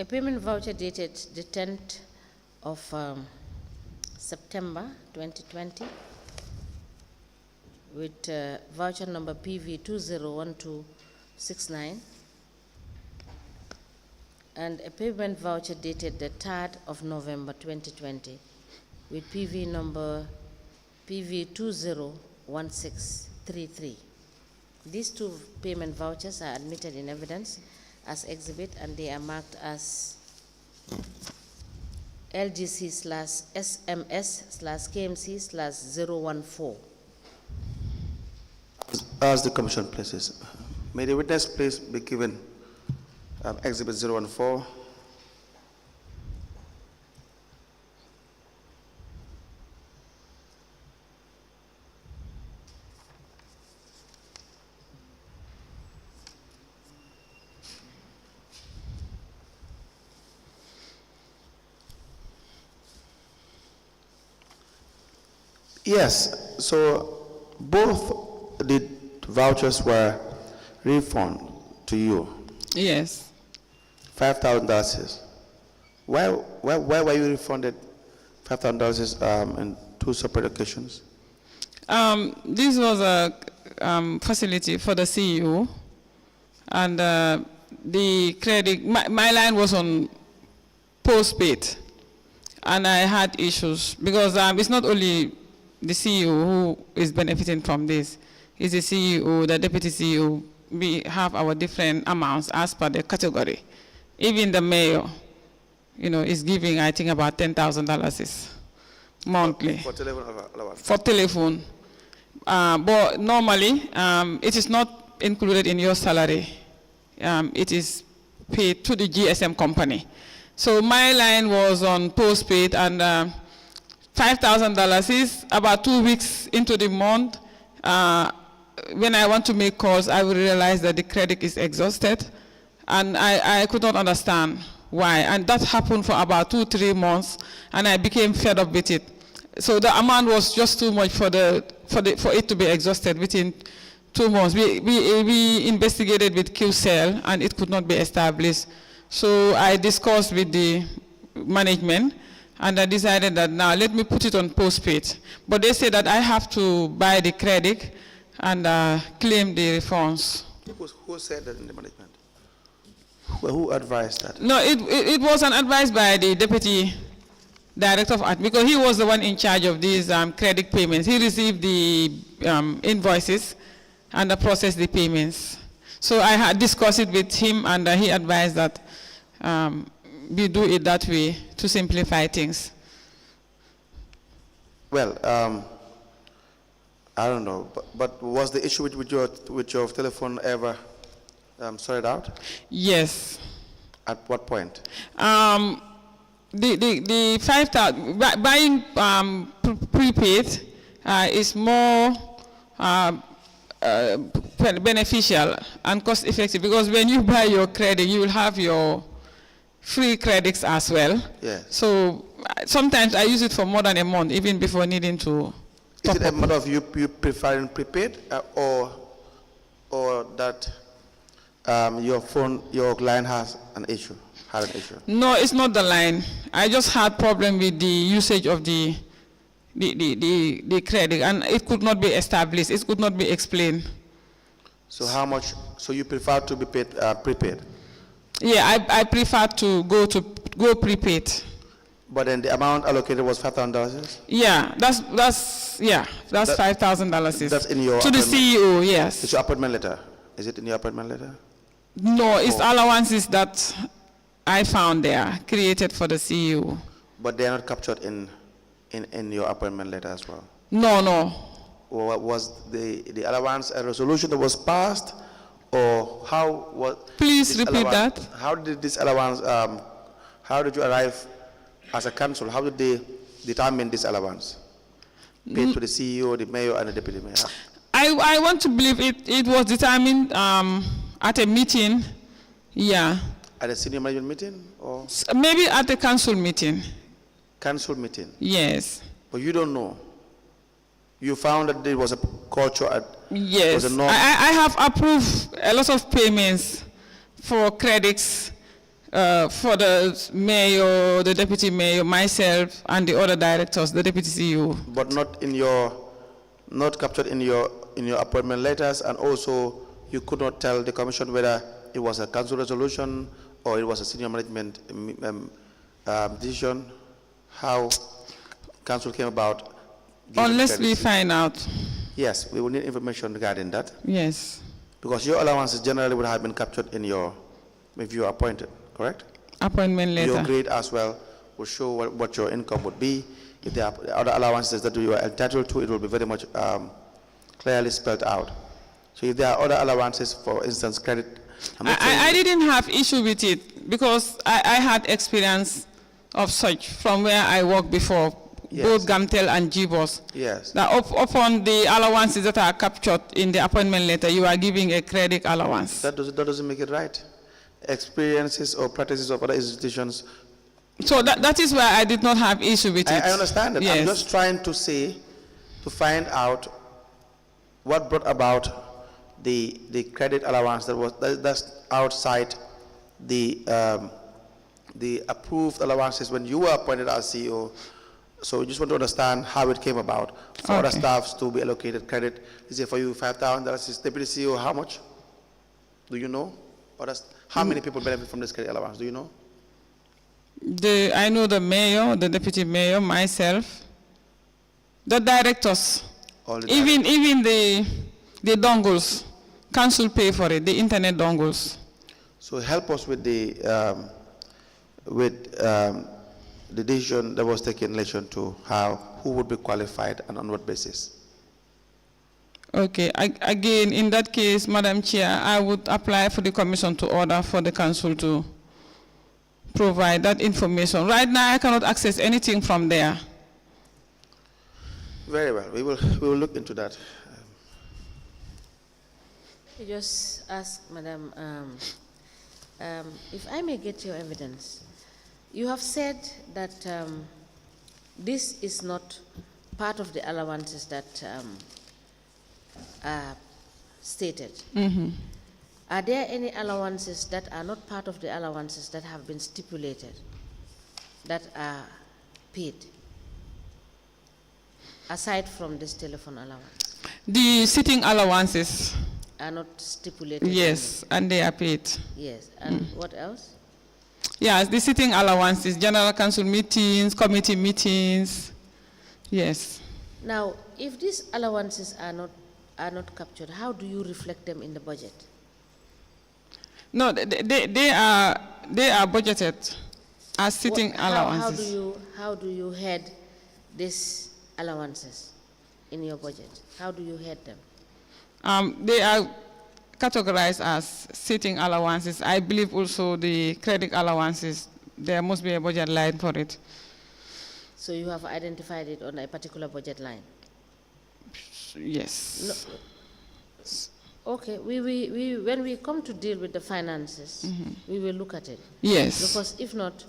A payment voucher dated the 10th of September 2020 with voucher number PV 201269, and a payment voucher dated the 3rd of November 2020 with PV number PV 201633. These two payment vouchers are admitted in evidence as exhibit, and they are marked as LGC/SMS/KMC/014. As the commission places, may the witness please be given exhibit 014. Yes, so both the vouchers were refunded to you. Yes. $5,000. Why were you refunded $5,000 in two separate occasions? This was a facility for the CEO, and the credit, my line was on postpaid, and I had issues because it's not only the CEO who is benefiting from this. It's the CEO, the deputy CEO. We have our different amounts as per the category. Even the mayor, is giving, I think, about $10,000 monthly. For telephone allowance? For telephone. But normally, it is not included in your salary. It is paid to the GSM company. So my line was on postpaid, and $5,000 is about 2 weeks into the month. When I want to make calls, I will realize that the credit is exhausted, and I could not understand why. And that happened for about 2-3 months, and I became fed up with it. So the amount was just too much for it to be exhausted within 2 months. We investigated with QCell, and it could not be established. So I discussed with the management, and I decided that now let me put it on postpaid. But they said that I have to buy the credit and claim the refunds. Who said that in the management? Who advised that? No, it was an advice by the deputy director of art, because he was the one in charge of these credit payments. He received the invoices and processed the payments. So I had discussed it with him, and he advised that we do it that way to simplify things. Well, I don't know, but was the issue with your telephone ever sorted out? Yes. At what point? The 5,000 buying prepaid is more beneficial and cost effective, because when you buy your credit, you will have your free credits as well. Yes. So sometimes I use it for more than a month, even before needing to. Is it a matter of you preferring prepaid, or that your line had an issue? No, it's not the line. I just had problem with the usage of the credit, and it could not be established. It could not be explained. So how much? So you prefer to be paid prepaid? Yeah, I prefer to go prepaid. But then the amount allocated was $5,000. Yeah, that's $5,000. That's in your to the CEO. Yes. It's your appointment letter. Is it in your appointment letter? No, it's allowances that I found there, created for the CEO. But they are not captured in your appointment letter as well? No. Or was the allowance a resolution that was passed, or how was? Please repeat that. How did this allowance? How did you arrive as a council? How did they determine this allowance paid to the CEO, the mayor, and the deputy mayor? I want to believe it was determined at a meeting. Yeah. At a senior management meeting, or maybe at a council meeting. Council meeting. Yes. But you don't know. You found that there was a culture at. Yes. I have approved a lot of payments for credits for the mayor, the deputy mayor, myself, and the other directors, the deputy CEO. But not captured in your appointment letters, and also you could not tell the commission whether it was a council resolution or it was a senior management decision. How council came about? Unless we find out. Yes, we will need information regarding that. Yes. Because your allowances generally would have been captured in if you are appointed, correct? Appointment letter. Your grade as well will show what your income would be. If there are other allowances that you are entitled to, it will be very much clearly spelled out. So if there are other allowances, for instance, credit. I didn't have issue with it because I had experience of such from where I worked before, yes. Both Gamtel and GBOS. Yes. Now, upon the allowances that are captured in the appointment letter, you are giving a credit allowance. That doesn't make it right. Experiences or practices of other institutions. So that is why I did not have issue with it. I understand that. Yes. I'm just trying to find out what brought about the credit allowance that's outside the approved allowances when you were appointed as CEO. So we just want to understand how it came about for other staffs to be allocated credit. Is it for you $5,000? Is deputy CEO how much? Do you know? How many people benefit from this credit allowance? Do you know? I know the mayor, the deputy mayor, myself, the directors, even the dongles. Council pay for it, the internet dongles. So help us with the decision that was taken in relation to who would be qualified and on what basis. Okay, again, in that case, Madam Chair, I would apply for the commission to order for the council to provide that information. Right now, I cannot access anything from there. Very well, we will look into that. I just ask, Madam, if I may get your evidence. You have said that this is not part of the allowances that are stated. Mm-hmm. Are there any allowances that are not part of the allowances that have been stipulated, that are paid, aside from this telephone allowance? The sitting allowances are not stipulated? Yes, and they are paid. Yes, and what else? Yes, the sitting allowances, general council meetings, committee meetings, yes. Now, if these allowances are not captured, how do you reflect them in the budget? No, they are budgeted as sitting allowances. How do you head these allowances in your budget? How do you head them? They are categorized as sitting allowances. I believe also the credit allowances, there must be a budget line for it. So you have identified it on a particular budget line? Yes. No. Okay, when we come to deal with the finances, we will look at it. Yes. Because if not,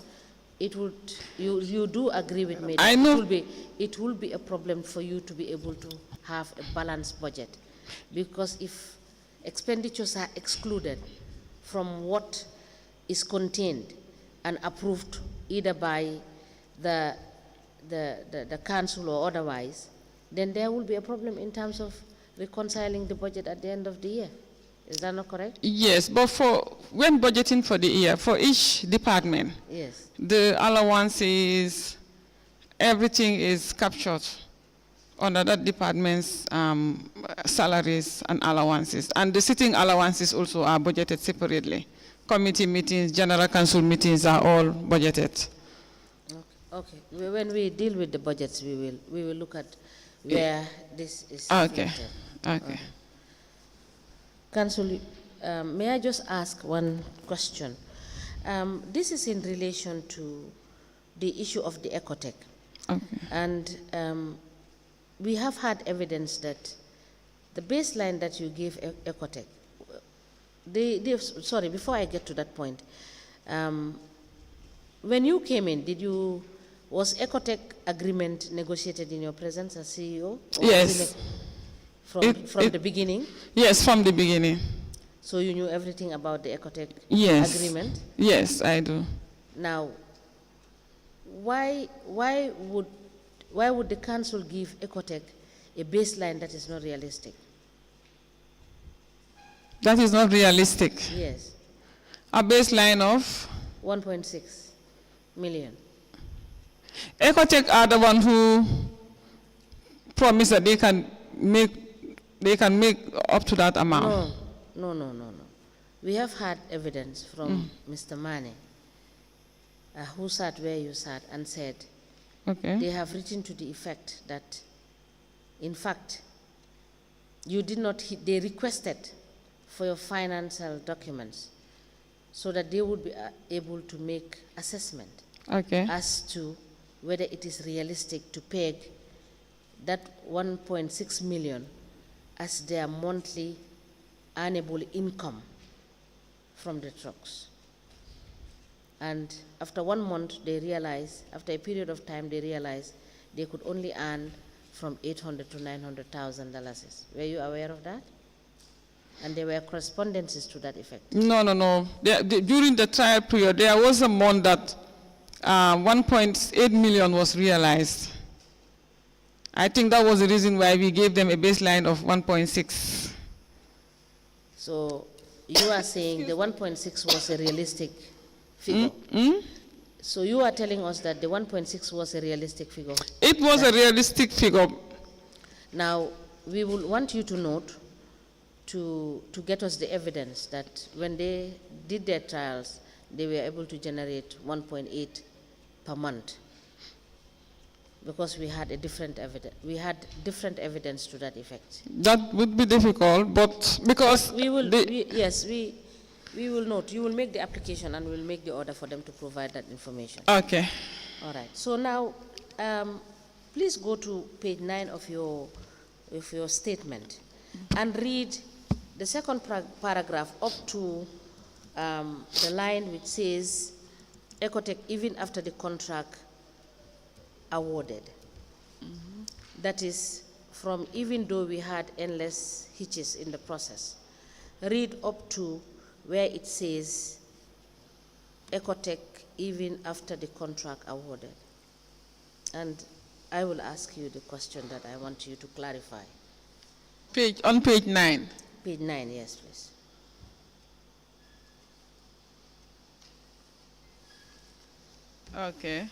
it would, you do agree with me that I know. it will be a problem for you to be able to have a balanced budget. Because if expenditures are excluded from what is contained and approved either by the council or otherwise, then there will be a problem in terms of reconciling the budget at the end of the year. Is that not correct? Yes, but when budgeting for the year, for each department, yes, the allowances, everything is captured under that department's salaries and allowances. And the sitting allowances also are budgeted separately. Committee meetings, general council meetings are all budgeted. Okay. When we deal with the budgets, we will look at where this is okay. reflected. Okay. Council, may I just ask one question? This is in relation to the issue of the ecotech. Okay. And we have had evidence that the baseline that you gave ecotech, sorry, before I get to that point, when you came in, was ecotech agreement negotiated in your presence as CEO? Yes. From the beginning? Yes, from the beginning. So you knew everything about the Ecotech Yes. agreement? Yes, I do. Now, why would the council give Ecotech a baseline that is not realistic? That is not realistic. Yes, A baseline of 1.6 million. Ecotech are the one who promise that they can make up to that amount. No. We have had evidence from Mr. Mane, who sat where you sat and said Okay. they have written to the effect that, in fact, you did not, they requested for your financial documents so that they would be able to make assessment Okay. as to whether it is realistic to peg that 1.6 million as their monthly earnable income from the trucks. And after 1 month, they realized, after a period of time, they realized they could only earn from $800,000 to $900,000. Were you aware of that? And there were correspondences to that effect. No. During the trial period, there was a month that 1.8 million was realized. I think that was the reason why we gave them a baseline of 1.6. So you are saying the 1.6 was a realistic figure. So you are telling us that the 1.6 was a realistic figure. It was a realistic figure. Now, we will want you to note to get us the evidence that when they did their trials, they were able to generate 1.8 per month, because we had a different evidence. We had different evidence to that effect. That would be difficult, but because We will, we will note. You will make the application and we'll make the order for them to provide that information. Okay. All right. So now, please go to page 9 of your statement and read the second paragraph up to the line which says, Ecotech, even after the contract awarded. That is from even though we had endless hitches in the process. Read up to where it says, Ecotech, even after the contract awarded. And I will ask you the question that I want you to clarify. On page 9. Page 9, yes, please. Okay.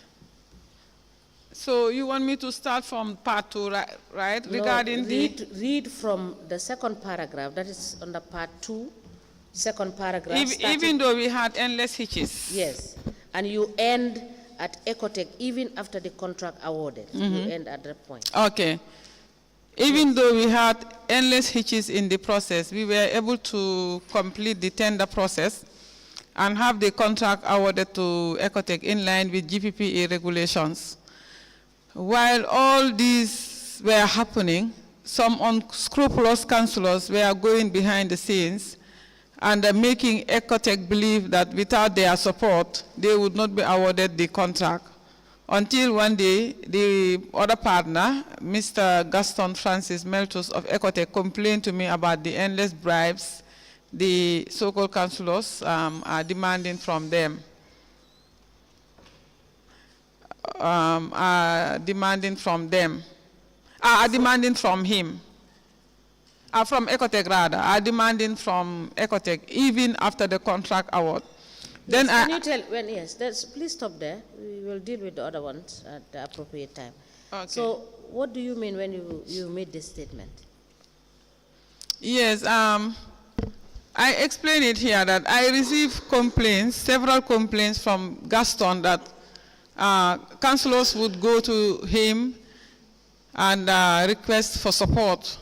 So you want me to start from part 2, right? No, Regarding read from the second paragraph, that is under part 2, second paragraph. even though we had endless hitches. Yes, and you end at Ecotech even after the contract awarded. You end at that point. Okay. Even though we had endless hitches in the process, we were able to complete the tender process and have the contract awarded to Ecotech in line with GPPA regulations. While all these were happening, some unscrupulous councillors were going behind the scenes and making Ecotech believe that without their support, they would not be awarded the contract. Until one day, the other partner, Mr. Gaston Francis Meltus of Ecotech, complained to me about the endless bribes the so-called councillors are demanding from them. Are demanding from him. From Ecotech rather, are demanding from Ecotech even after the contract award. Yes, can you tell, please stop there. We will deal with the other ones at the appropriate time. Okay. So what do you mean when you made this statement? Yes, I explained it here that I received complaints, several complaints from Gaston that councillors would go to him and request for support,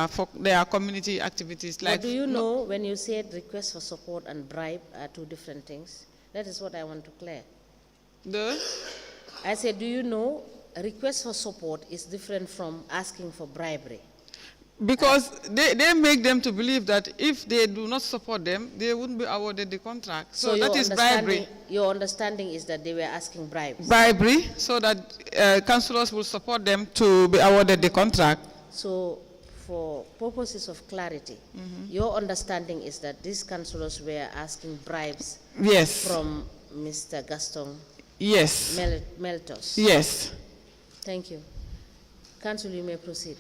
for their community activities. But do you know when you said request for support and bribe are two different things? That is what I want to clear. I said, do you know a request for support is different from asking for bribery? Because they make them to believe that if they do not support them, they wouldn't be awarded the contract. So that is bribery. Your understanding is that they were asking bribes? Bribery, so that councillors will support them to be awarded the contract. So for purposes of clarity, your understanding is that these councillors were asking bribes Yes. from Mr. Gaston Yes. Meltos. Yes. Thank you. Council, you may proceed.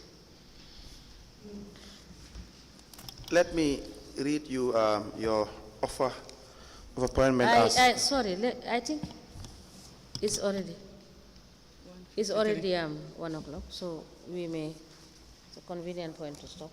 Let me read you your offer of appointment as... Sorry, I think it's already 1 o'clock, so we may, it's a convenient point to stop.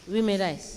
We may rise.